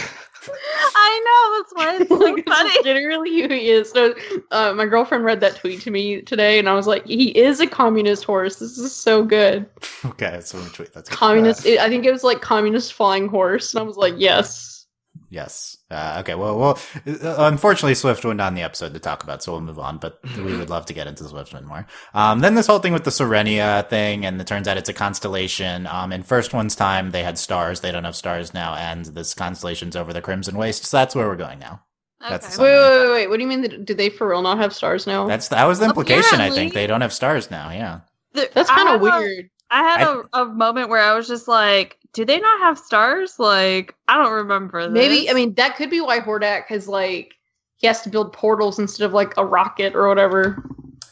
I know, that's why it's so Like, funny. this is literally who he is. So, my girlfriend read that tweet to me today, and I was like, "He is a communist horse. This is so good." Okay, so tweet that's Communist. I think it was like communist flying horse, and I was like, "Yes." Yes. Okay. Well. Unfortunately, Swiftwind on the episode to talk about, so we'll move on. But we would love to get into Swiftwind more. Then this whole thing with the Serenia thing, and it turns out it's a constellation. In First One's time, they had stars. They don't have stars now, and this constellation's over the Crimson Waste. So that's where we're going now. That's Okay. the Wait. What do you mean? Do they for real not have stars now? that was the implication. I Apparently. think they don't have stars now. Yeah. That's kind of weird. I had a moment where I was just like, do they not have stars? Like, I don't remember this. Maybe, I mean, that could be why Hordak has, like, he has to build portals instead of, like, a rocket or whatever.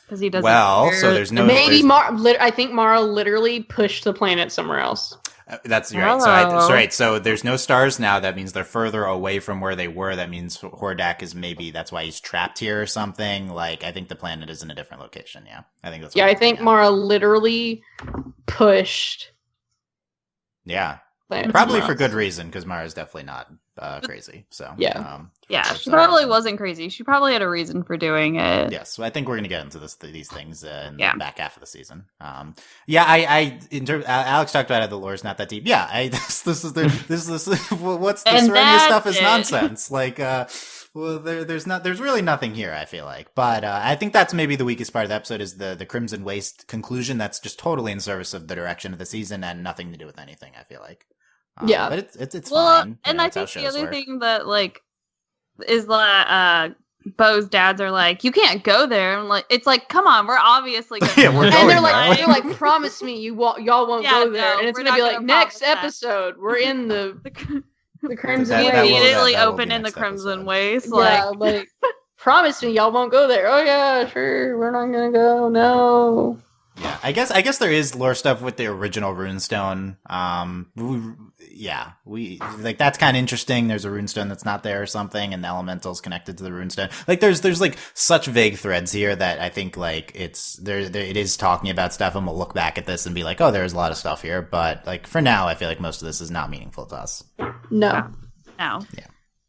Because he doesn't. Well, so there's no. Maybe there's- I think Mara literally pushed the planet somewhere else. That's right. So there's no stars now. That means they're further away from where they were. That means Hordak is maybe that's why he's trapped here or something. Like I think the planet is in a different location. Yeah, I think that's. Yeah, I think Mara literally pushed. Yeah, planet probably somewhere for else. good reason because Mara's definitely not crazy. So Yeah. Yeah, for she some probably reason. wasn't crazy. She probably had a reason for doing it. Yes, so I think we're going to get into these things in Yeah. the back half of the season. Alex talked about how the lore is not that deep. Yeah, this is what's the And Serenia that's stuff is it. nonsense. Like, there's really nothing here. I feel like, but I think that's maybe the weakest part of the episode is the Crimson Waste conclusion. That's just totally in service of the direction of the season and nothing to do with anything. I feel like, Yeah. but it's Well, fine. and You know, I it's how think the shows other work. thing that like is like Bo's dads are like, you can't go there. I'm like, it's like, come on, we're obviously gonna Yeah, we're And going they're there. like, promise me y'all won't Yeah, go there. no, And it's we're gonna be not like, gonna next promise that. episode, we're in the Crimson That we will- Waste. immediately that will open be in the next Crimson episode. Waste. Yeah, Like, like, promise me y'all won't go there. Oh yeah, sure, we're not gonna go. No. Yeah, I guess there is lore stuff with the original runestone. We like that's kind of interesting. There's a runestone that's not there or something, and the elementals connected to the runestone. Like there's like such vague threads here that I think like it's there it is talking about stuff, and we'll look back at this and be like, oh, there's a lot of stuff here. But like for now, I feel like most of this is not meaningful to us. No. no.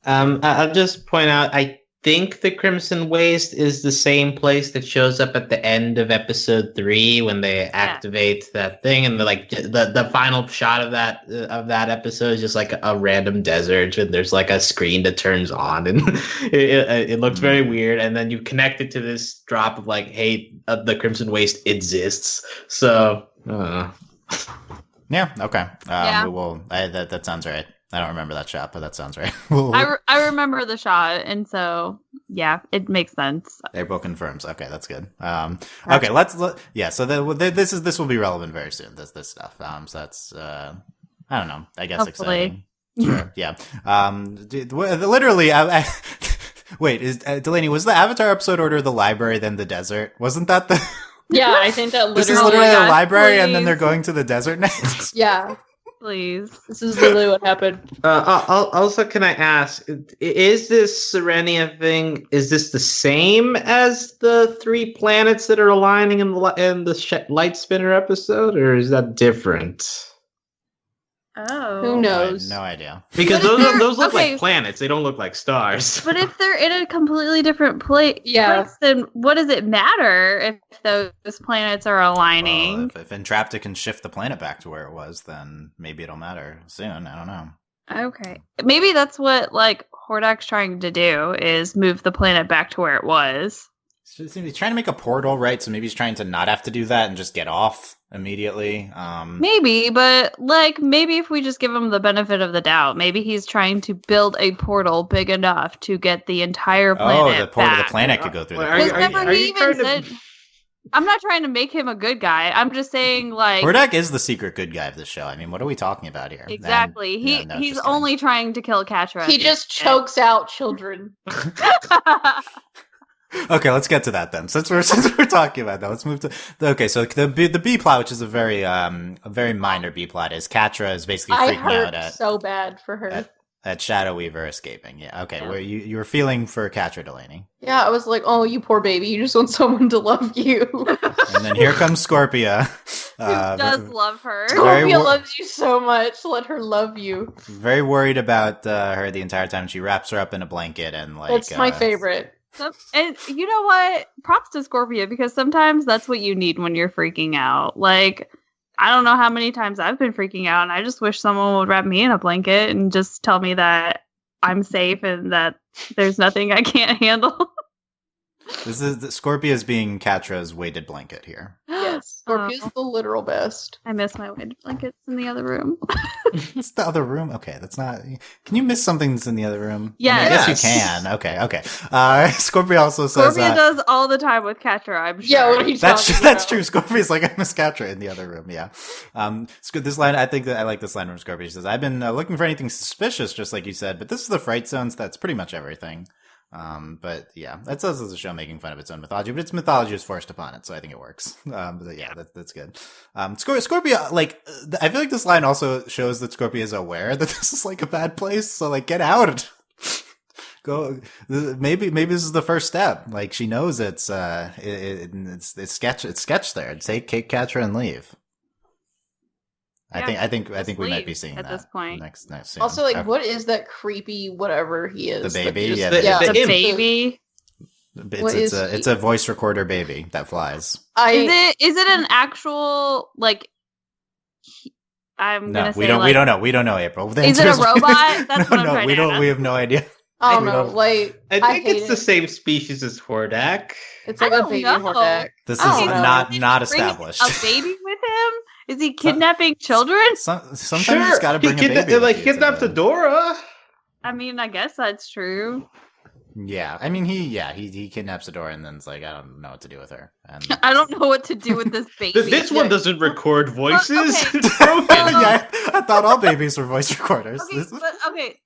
I'll just point out, I think the Crimson Waste is the same place that shows up at the end of episode 3 when they activate that thing, and the final shot of that episode is just like a random desert, and there's like a screen that turns on, and it looks very weird, and then you connect it to this drop of like, hey, the Crimson Waste exists. So, Yeah. Okay. Yeah. That sounds right. I don't remember that shot, but that sounds right. I remember the shot, and so yeah, it makes sense. April confirms. Okay, that's good. Okay, so this will be relevant very soon. This stuff. So that's I don't know. I guess Hopefully. exciting. Sure. Yeah. Literally. Wait, Delaney, was the Avatar episode order the library then the desert? Wasn't that the? Yeah, I think that This is literally. literally God, the library, and then please. they're going to the desert next. Yeah, Please. this is literally what happened. Also, can I ask, is this Serenia thing, is this the same as the 3 planets that are aligning in the Light Spinner episode, or is that different? Oh. Who I have knows? no idea. Because But if they're- those look okay. like planets, they don't look like stars. But if they're in a completely different place, Yeah. then what does it matter if those planets are aligning? Well, if Entrapta can shift the planet back to where it was, then maybe it'll matter soon. I don't know. Okay. Maybe that's what like Hordak's trying to do is move the planet back to where it was. He's trying to make a portal, right? So maybe he's trying to not have to do that and just get off immediately. Maybe, but like maybe if we just give him the benefit of the doubt, maybe he's trying to build a portal big enough to get the entire planet. The portal of the back. planet could go through. Well, the are you- Because remember, are he you even trying to- said, I'm not trying to make him a good guy. I'm just saying, like, Hordak is the secret good guy of the show. I mean, what are we talking about here? exactly. And- He's just kidding. only trying to kill Catra. He just chokes out children. Okay, let's get to that then. Since we're talking about that, let's move to so the B plot, which is a very minor B plot, is Catra is basically I freaking out hurt so bad for her. at Shadow Weaver escaping. Yeah, okay. Where you were feeling for Catra, Delaney. Yeah, I was like, oh, you poor baby, you just want someone to love you. And then here comes Scorpia. Who does love her. Scorpia loves you so much. Let her love you. Very worried about her the entire time. She wraps her up in a blanket and like. That's my favorite. And you know what? Props to Scorpia, because sometimes that's what you need when you're freaking out. Like, I don't know how many times I've been freaking out, and I just wish someone would wrap me in a blanket and just tell me that I'm safe and that there's nothing I can't handle. This is Scorpia's being Catra's weighted blanket here. Yes, Scorpia's the literal best. I miss my weighted blankets in the other room. It's the other room? Okay, that's not... Can you miss something that's in the other room? Yeah, I guess you can. Okay. Scorpia also says... Scorpia does all the time with Catra, I'm sure. Yeah, what are you talking about? That's true. Scorpia's like, I miss Catra in the other room, yeah. This line, I think that I like this line from Scorpia. She says, I've been looking for anything suspicious, just like you said, but this is the Fright Zone, so that's pretty much everything. But yeah, that's us as a show making fun of its own mythology, but its mythology is forced upon it, so I think it works. But yeah, that's good. Scorpia, like, I feel like this line also shows that Scorpia is aware that this is like a bad place, so like, get out. Go. Maybe this is the first step. Like, she knows it's sketch there. Take Catra and leave. I think we might be seeing at that this point. next soon. Also, like, what is that creepy whatever he is? The baby, It's a baby. It's a voice recorder baby that flies. Is it an actual like? We don't know, April. Is it a robot? That's what I'm trying to ask. We have no idea. I don't know. Like, I think it's the same species as Hordak. It's like a baby Hordak. This is not established. A baby with him? Is he kidnapping children? Sometimes you just gotta bring a baby. Like kidnapped Adora. I mean, I guess that's true. Yeah, I mean, he kidnaps Adora and then's like, I don't know what to do with her. And I don't know what to do with this baby. This one doesn't record voices. Yeah, I thought all babies were voice recorders.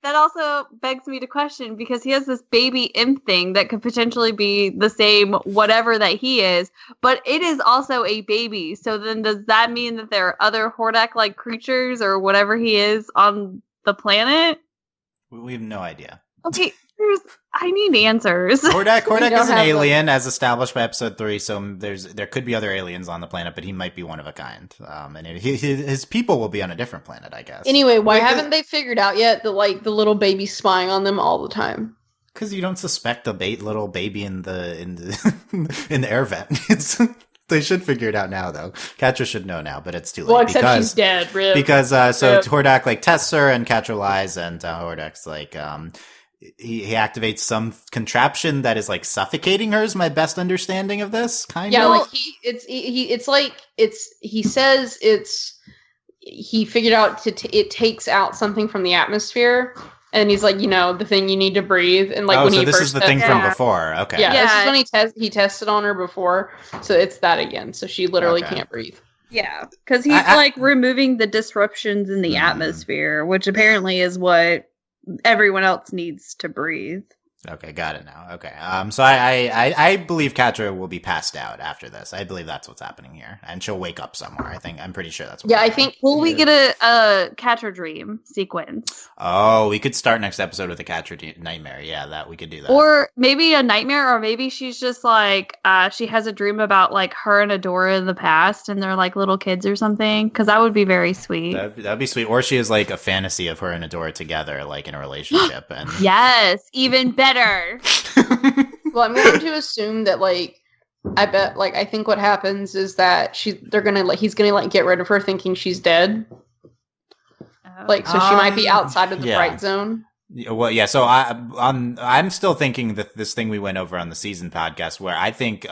That also begs me to question, because he has this baby imp thing that could potentially be the same whatever that he is, but it is also a baby. So then does that mean that there are other Hordak-like creatures or whatever he is on the planet? We have no idea. Okay, I need answers. Hordak is an alien, as established by episode 3. So there could be other aliens on the planet, but he might be one of a kind. And his people will be on a different planet, I guess. Anyway, why haven't they figured out yet that like the little baby spying on them all the time? Because you don't suspect the little baby in the in the air vent. They should figure it out now, though. Catra should know now, but it's too late. Well, except she's dead, Rip. Because Hordak like tests her, and Catra lies, and Hordak's like he activates some contraption that is like suffocating her. Is my best understanding of this kind of. Yeah, like he says he figured out it takes out something from the atmosphere. And he's like, the thing you need to breathe. And like when so he this first is the thing from before. Okay. Yeah, this is when he tested on her before. So it's that again. So she literally can't breathe. Yeah, because he's like removing the disruptions in the atmosphere, which apparently is what everyone else needs to breathe. Okay, got it now. Okay, so I believe Catra will be passed out after this. I believe that's what's happening here, and she'll wake up somewhere. I'm pretty sure that's what. Yeah, I think. Will we get a Catra dream sequence? Oh, we could start next episode with a Catra nightmare. Yeah, that we could do that. Or maybe a nightmare, or maybe she's just like she has a dream about like her and Adora in the past, and they're like little kids or something. Because that would be very sweet. That'd be sweet. Or she has like a fantasy of her and Adora together, like in a relationship. And yes, even better. Well, I'm going to assume that I think what happens is that he's gonna get rid of her thinking she's dead. So she might be outside of the Fright Zone. Well, yeah. So I'm still thinking that this thing we went over on the season podcast, where I think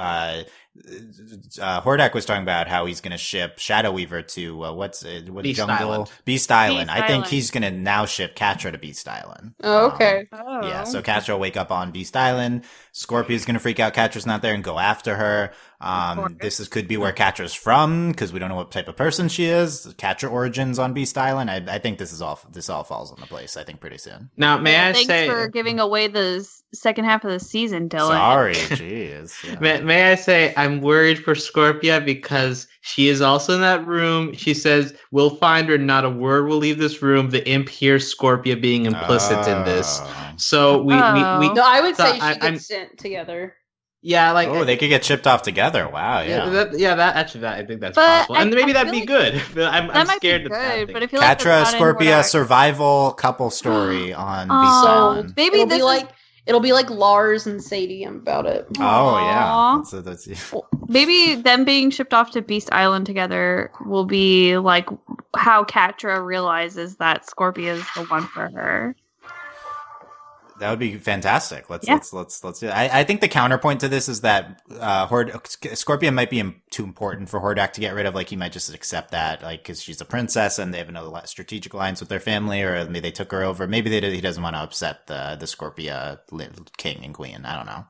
Hordak was talking about how he's going to ship Shadow Weaver to Beast Island. I think he's going to now ship Catra to Beast Island. Oh, okay. Yeah, so Catra will wake up on Beast Island. Scorpia's going to freak out. Catra's not there and go after her. Could be where Catra's from because we don't know what type of person she is. Catra origins on Beast Island. I think this all falls into place. I think pretty soon. Now, Thanks for giving away the second half of the season, Dylan. Sorry, jeez. Yeah. May I say I'm worried for Scorpia because she is also in that room. She says, "We'll find her. Not a word will leave this room." The imp hears Scorpia being implicit in this. So we No, I would say she gets sent together. Yeah, like they could get shipped off together. Wow, yeah, that I think that's possible, and maybe that'd be good. I'm scared of that. But I feel Catra, Scorpia survival couple story on Beast Island. Maybe it'll be like Lars and Sadie about it. Oh yeah, that's maybe them being shipped off to Beast Island together will be like how Catra realizes that Scorpia is the one for her. That would be fantastic. Let's do it. I think the counterpoint to this is that Scorpia might be too important for Hordak to get rid of. Like he might just accept that, like because she's a princess and they have another strategic alliance with their family, or maybe they took her over. Maybe he doesn't want to upset the Scorpia king and queen. I don't know.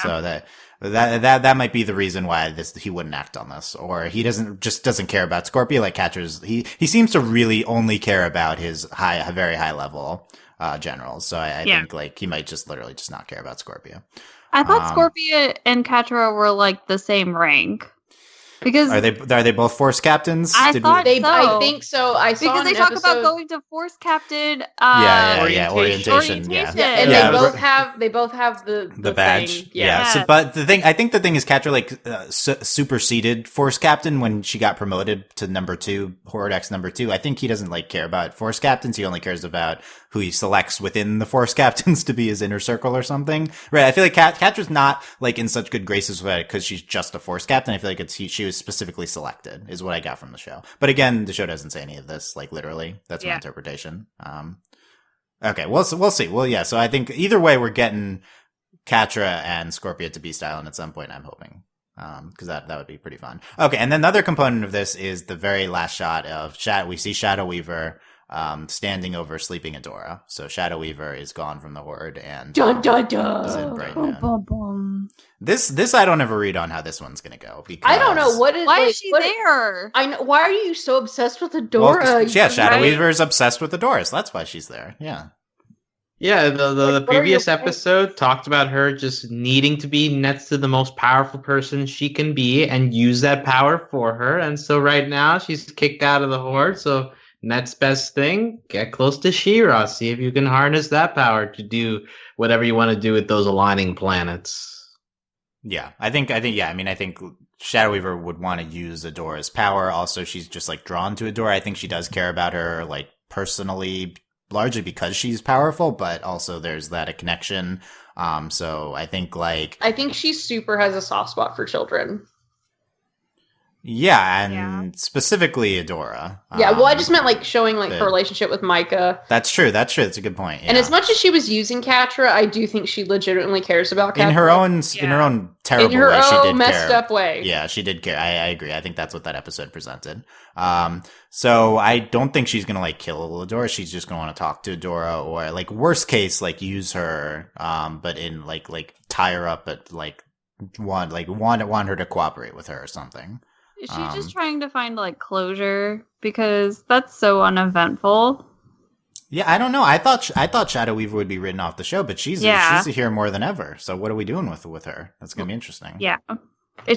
So that might be the reason why he wouldn't act on this, or he doesn't care about Scorpia like Catra's. He seems to really only care about his very high level generals. So I think like he might just literally just not care about Scorpia. I thought Scorpia and Catra were like the same rank. Because are they both force captains? I think so. I saw because they talk about going to force captain. Orientation. Yeah. And they both have the badge. Thing. Yeah. So, but I think the thing is, Catra superseded force captain when she got promoted to number 2, Hordak's number 2. I think he doesn't care about force captains. He only cares about who he selects within the force captains to be his inner circle or something. Right. I feel like Catra's not in such good graces with it because she's just a force captain. I feel like she was specifically selected is what I got from the show. But again, the show doesn't say any of this, literally. That's my interpretation. Okay, we'll see. Well, yeah, so I think either way, we're getting Catra and Scorpia to Beast Island at some point, I'm hoping. Because that would be pretty fun. Okay, and then another component of this is the very last shot of we see Shadow Weaver standing over sleeping Adora. So Shadow Weaver is gone from the Horde and is in Bright Moon. This I don't ever read on how this one's gonna go because I don't know why is she there? I know. Why are you so obsessed with Adora? Well, Shadow Weaver is obsessed with Adora, so that's why she's there. Yeah. Yeah, the previous episode talked about her just needing to be next to the most powerful person she can be and use that power for her. And so right now she's kicked out of the Horde. So next best thing, get close to She-Ra. See if you can harness that power to do whatever you want to do with those aligning planets. Yeah, I think Shadow Weaver would want to use Adora's power. Also, she's just drawn to Adora. I think she does care about her personally, largely because she's powerful, but also there's that connection. So I think I think she super has a soft spot for children. Yeah, and specifically Adora. Yeah, well, I just meant showing her relationship with Micah. That's true. That's a good point. Yeah. And as much as she was using Catra, I do think she legitimately cares about Catra. In her own terrible way, she did messed up way. Yeah, she did care. I agree. I think that's what that episode presented. So I don't think she's gonna kill Adora. She's just gonna want to talk to Adora, or worst case, use her, but in tie her up at want her to cooperate with her or something. Is she just trying to find closure? Because that's so uneventful. Yeah, I don't know. I thought Shadow Weaver would be written off the show, but she's here more than ever. So what are we doing with her? That's gonna be interesting. Yeah,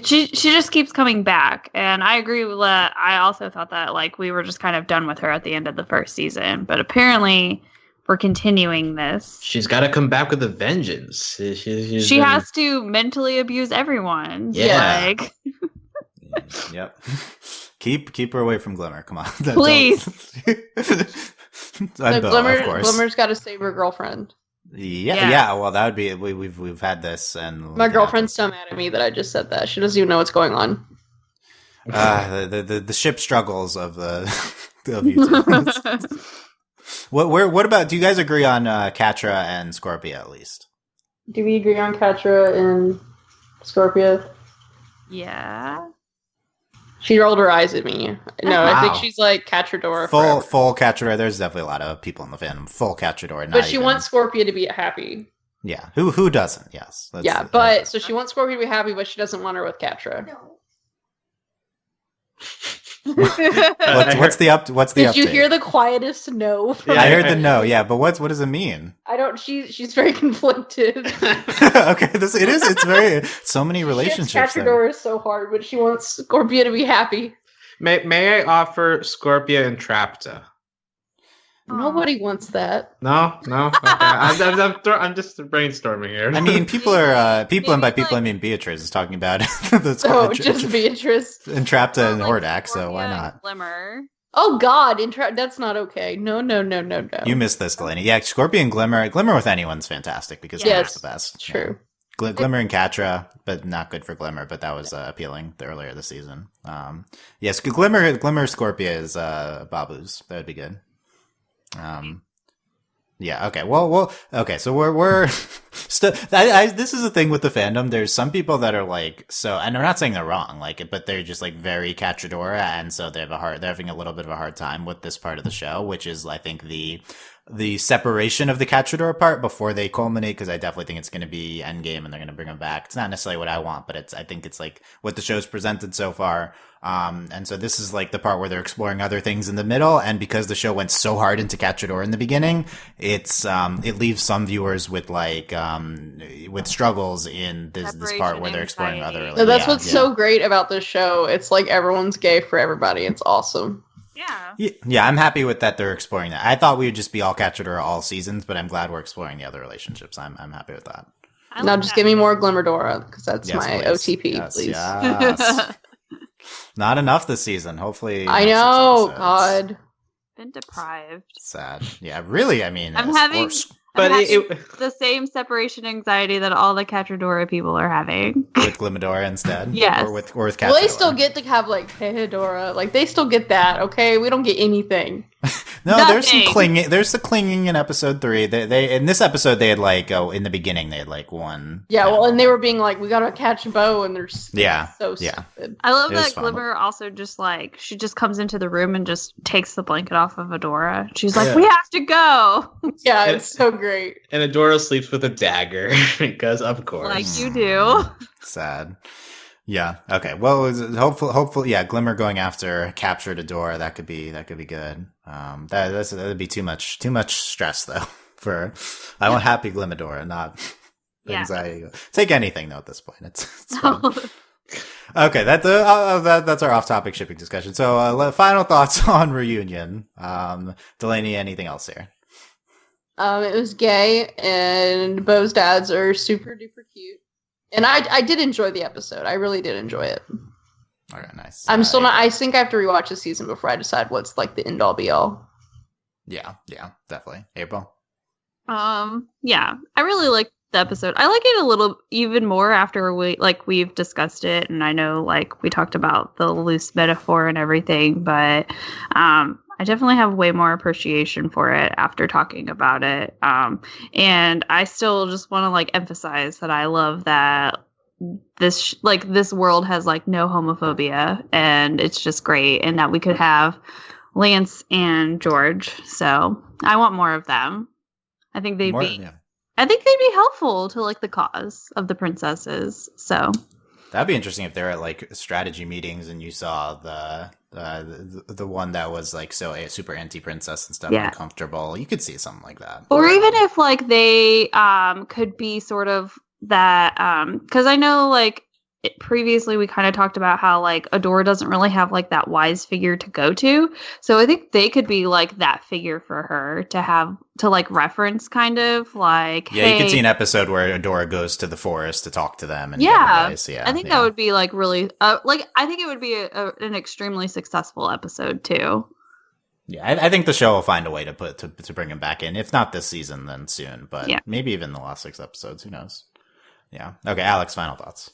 she just keeps coming back, and I agree with that. I also thought that we were just kind of done with her at the end of the first season, but apparently we're continuing this. She's got to come back with a vengeance. She has to mentally abuse everyone. Yeah. Yep. Keep her away from Glimmer. Come on, please. Glimmer's got to save her girlfriend. Yeah. Well, that would be. We've had this, and my girlfriend's so mad at me that I just said that. She doesn't even know what's going on. The ship struggles of you two. What about? Do you guys agree on Catra and Scorpia at least? Do we agree on Catra and Scorpia? Yeah. She rolled her eyes at me. No, wow. I think she's Catradora. Full Catradora. There's definitely a lot of people in the fandom. Full Catradora. But she wants Scorpia to be happy. Yeah. Who doesn't? Yes. But so she wants Scorpio to be happy, but she doesn't want her with Catra. No. What's the update? Did you hear the quietest no? From I heard the no. Yeah, but what does it mean? I don't. She's very conflicted. Okay, it's very so many relationships. Catra is so hard, but she wants Scorpio to be happy. May I offer Scorpia and Trapta? Nobody wants that. No. Okay. I'm just brainstorming here. I mean, people, and by people I mean Beatrice is talking about the just Beatrice and Trapta and like Hordak. So why not? Glimmer. Oh God, that's not okay. No. You missed this, Delaney. Yeah, Scorpion and Glimmer with anyone's fantastic because Glimmer's the best. True. Yeah. Glimmer and Catra, but not good for Glimmer. But that was appealing earlier this season. Yes, Glimmer Scorpia is Babu's. That would be good. Yeah. Okay. Well. Okay. So we're still. This is the thing with the fandom. There's some people that are like so, and I'm not saying they're wrong, but they're just like very Cachadora, and so they're having a little bit of a hard time with this part of the show, which is I think the separation of the Cachador part before they culminate, because I definitely think it's going to be Endgame and they're going to bring them back. It's not necessarily what I want, but I think it's like what the show's presented so far. And so this is like the part where they're exploring other things in the middle. And because the show went so hard into Cachador in the beginning, it leaves some viewers with with struggles in this part where they're exploring other. No, that's what's so great about this show. It's like everyone's gay for everybody. It's awesome. Yeah, I'm happy with that. They're exploring that. I thought we would just be all Cachador all seasons, but I'm glad we're exploring the other relationships. I'm happy with that. Now just give me more Glimmerdora because that's my please. OTP, please. Yes. Not enough this season. Hopefully, I know. God, been deprived. Sad. Yeah, really. I mean, I'm having But the same separation anxiety that all the Cachadora people are having. With Glimmadora instead? Yes. Or with Cachadora? Well, they still get to have, Hedora. They still get that, okay? We don't get anything. No, there's some clinging. There's the clinging in episode 3. They in this episode, they had, in the beginning, they had, one. Yeah, well, and they were being we gotta catch Bo, and they're so stupid. I love that Glimmer also just, she just comes into the room and just takes the blanket off of Adora. She's like, we have to go! Yeah, it's so great. And Adora sleeps with a dagger, because of course. Like you do. Sad. Yeah. Okay. Well, hopefully, yeah. Glimmer going after captured Adora. That could be good. That'd be too much stress though. I want happy Glimmadora, not anxiety. Take anything though at this point. It's fine. Okay. That's our off-topic shipping discussion. So, final thoughts on Reunion. Delaney, anything else here? It was gay, and Bo's dads are super duper cute. And I did enjoy the episode. I really did enjoy it. Okay, nice. I'm still not. I think I have to rewatch the season before I decide what's the end all be all. Yeah, definitely. April. Yeah, I really liked the episode. I like it a little even more after we've discussed it, and I know we talked about the loose metaphor and everything, but I definitely have way more appreciation for it after talking about it. And I still just want to emphasize that I love that this this world has no homophobia, and it's just great, and that we could have Lance and George. So I want more of them. I think they'd be helpful to the cause of the princesses. So that'd be interesting if they're at strategy meetings and you saw the one that was so a super anti-princess and stuff, uncomfortable. You could see something like that. Or even if they could be sort of that, because I know previously we kind of talked about how Adora doesn't really have that wise figure to go to. So I think they could be that figure for her to have to reference kind of hey, you could see an episode where Adora goes to the forest to talk to them and get advice. I think that would be really I think it would be an extremely successful episode too. Yeah, I think the show will find a way to bring him back in. If not this season, then soon. But maybe even the last 6 episodes. Who knows? Yeah. Okay, Alex, final thoughts.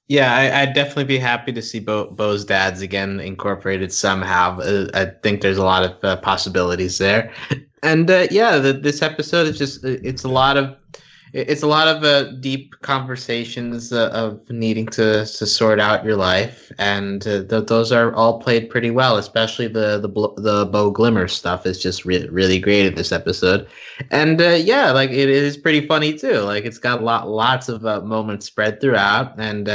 Yeah, I'd definitely be happy to see Bo's dads again incorporated somehow. I think there's a lot of possibilities there. And this episode is it's a lot of it's a lot of deep conversations of needing to sort out your life, and those are all played pretty well. Especially the Bo Glimmer stuff is just really great in this episode, and yeah, like it is pretty funny too. Like it's got lots of moments spread throughout, and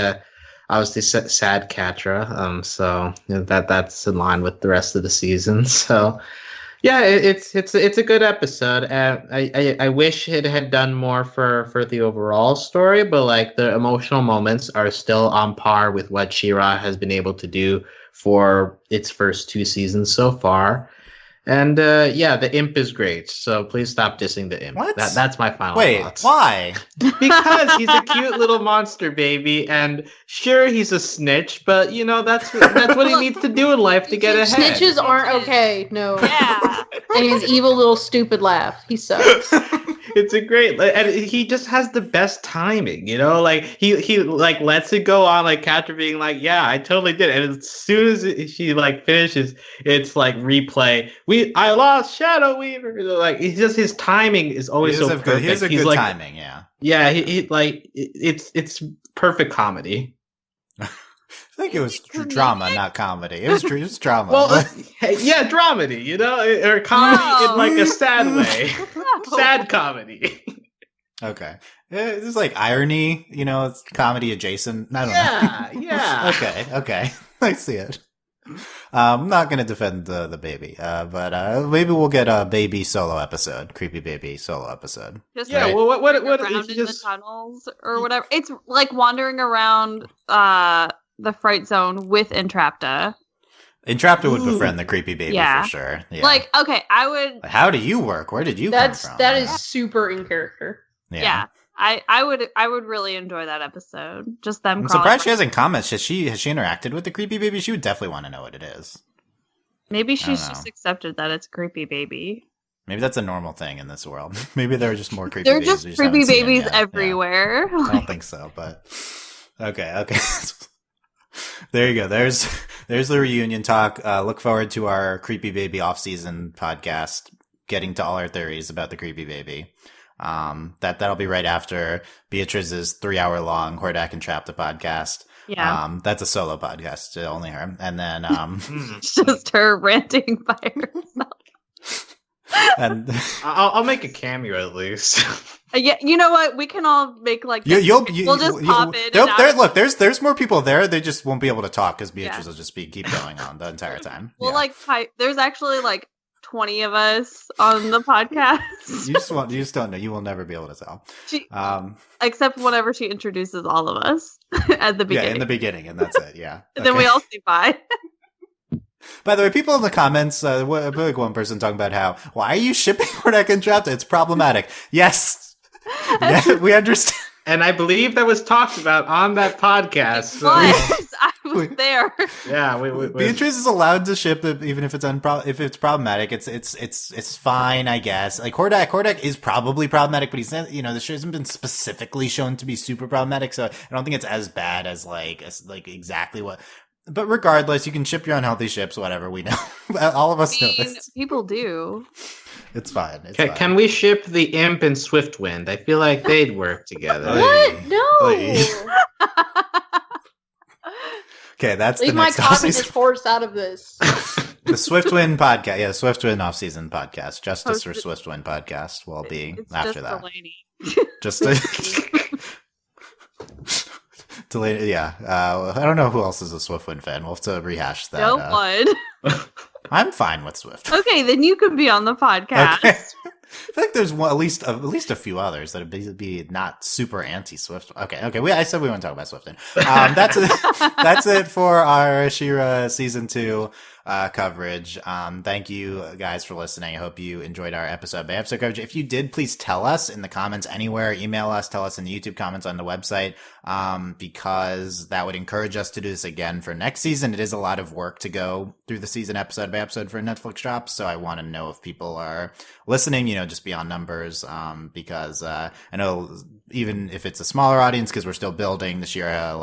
obviously sad Catra. So that's in line with the rest of the season. So. Yeah, it's a good episode. I wish it had done more for the overall story, but like the emotional moments are still on par with what She-Ra has been able to do for its first 2 seasons so far. And yeah, the imp is great. So please stop dissing the imp. What? That's my final thoughts. Why? Because he's a cute little monster baby, and sure he's a snitch, but you know that's what he needs to do in life to get ahead. Snitches aren't okay. No. Yeah. And his evil little stupid laugh. He sucks. It's a great, and he just has the best timing, you know. Like he like lets it go on, like Catra being like, "Yeah, I totally did," and as soon as she like finishes, it's like replay. I lost Shadow Weaver. Like he's just his timing is always so perfect. He has a good like, timing, yeah. Yeah, he like it's perfect comedy. I think it was drama, not comedy. It was drama. Well, yeah, dramedy, you know, or comedy in like a sad way. Sad comedy. Okay. It's like irony, you know, it's comedy adjacent. I don't know. Yeah. Okay. I see it. I'm not going to defend the baby, but maybe we'll get a baby solo episode, creepy baby solo episode. Just yeah, like, well, what around in the tunnels or whatever. It's like wandering around the fright zone with Entrapta. Entrapta would befriend the creepy baby for sure. Yeah. Like, okay, I would. How do you work? Where did you come from? That is super in character. Yeah. I would really enjoy that episode. Just them. I'm surprised she hasn't commented. Has she interacted with the creepy baby? She would definitely want to know what it is. Maybe she's just accepted that it's a creepy baby. Maybe that's a normal thing in this world. Maybe there are just more creepy babies. There are just creepy babies everywhere. Yeah. I don't think so, but okay. There you go. There's the reunion talk. Look forward to our creepy baby off-season podcast, getting to all our theories about the creepy baby. That'll be right after Beatrice's 3-hour long Hordak and Entrapta podcast. Yeah. That's a solo podcast, only her. And then it's just her ranting by herself. And I'll make a cameo at least. Yeah, you know what? We can all make like we'll just pop in. Look, there's more people there. They just won't be able to talk because Beatrice will just keep going on the entire time. Well, there's actually like 20 of us on the podcast. You just don't know. You will never be able to tell. Except whenever she introduces all of us at the beginning. Yeah, in the beginning, and that's it. Yeah. And then we all say bye. By the way, people in the comments, like one person talking about why are you shipping Hordak and Entrapta? It's problematic. Yes. Yeah, we understand. And I believe that was talked about on that podcast. So. I was there. Yeah, Beatrice is allowed to ship it, even if it's problematic. It's fine, I guess. Like Hordak is probably problematic, but he's not. You know, the show hasn't been specifically shown to be super problematic, so I don't think it's as bad as exactly what. But regardless, you can ship your unhealthy ships, whatever. We know. All of us know this. People do. It's fine. Can we ship the Imp and Swiftwind? I feel like they'd work together. What? No. Okay, that's leave the next my communist horse out of this. The Swiftwind podcast. Yeah, the Swiftwind off-season podcast. Justice for Swiftwind podcast will be after that. Delaney. Just Delaney, yeah. I don't know who else is a Swiftwind fan. We'll have to rehash that. No one. I'm fine with Swift. Okay, then you can be on the podcast. Okay. I think there's at least a few others that would be not super anti-Swift. Okay. I said we want to talk about Swift. That's it for our She-Ra season 2 coverage. Thank you guys for listening. I hope you enjoyed our episode by episode coverage. If you did, please tell us in the comments anywhere. Email us, tell us in the YouTube comments on the website, because that would encourage us to do this again for next season. It is a lot of work to go through the season episode by episode for Netflix drops, so I want to know if people are listening, just beyond numbers, because I know even if it's a smaller audience, because we're still building the She-Ra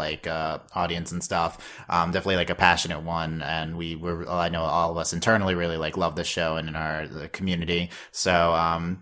audience and stuff, definitely a passionate one, and I know all of us internally really love this show and in our the community. So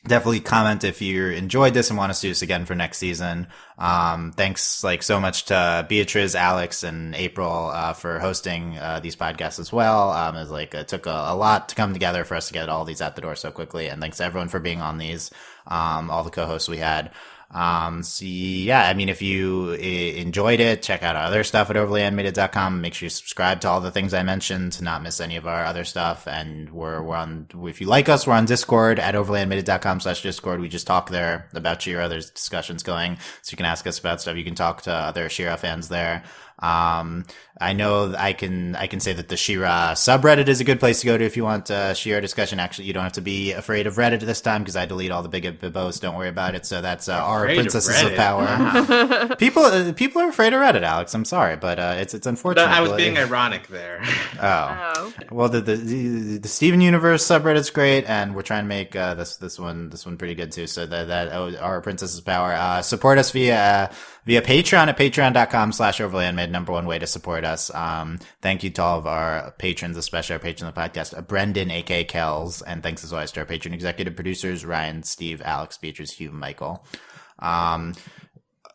Definitely comment if you enjoyed this and want us to do this again for next season. Thanks like so much to Beatrice, Alex, and April for hosting these podcasts as well. It took a lot to come together for us to get all these out the door so quickly. And thanks to everyone for being on these, all the co-hosts we had. If you enjoyed it, check out our other stuff at overlyanimated.com. Make sure you subscribe to all the things I mentioned to not miss any of our other stuff. And we're on, if you like us, we're on Discord at overlyanimated.com/Discord. We just talk there about She-Ra. There's discussions going, so you can ask us about stuff. You can talk to other She-Ra fans there. I know I can say that the She-Ra subreddit is a good place to go to if you want She-Ra discussion. Actually, you don't have to be afraid of Reddit this time because I delete all the big bibos. Don't worry about it. So that's our Princesses of Power. Wow. People are afraid of Reddit, Alex. I'm sorry, but it's unfortunate. I was being ironic there. Oh. Well, the Steven Universe subreddit's great, and we're trying to make this one pretty good too. So that our Princesses of Power. Support us via Patreon at patreon.com/overlyanimated. Number one way to support us. Thank you to all of our patrons, especially our patron of the podcast, Brendan, aka Kells, and thanks as always to our patron executive producers, Ryan, Steve, Alex, Beatrice, Hugh, and Michael.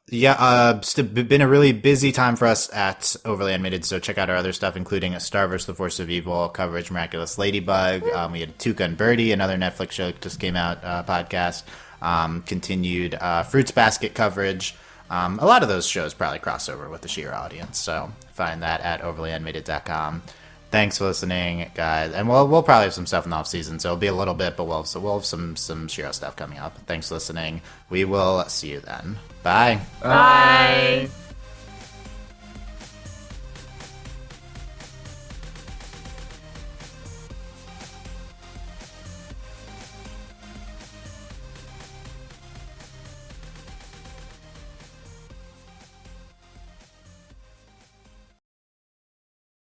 It's been a really busy time for us at Overly Animated, so check out our other stuff, including Star vs. the Force of Evil coverage, Miraculous Ladybug. We had Tuca and Birdie, another Netflix show that just came out, podcast. Continued Fruits Basket coverage. A lot of those shows probably cross over with the She-Ra audience, so find that at overlyanimated.com. Thanks for listening, guys. And we'll probably have some stuff in the off-season, so it'll be a little bit, but we'll have some She-Ra stuff coming up. Thanks for listening. We will see you then. Bye. Bye.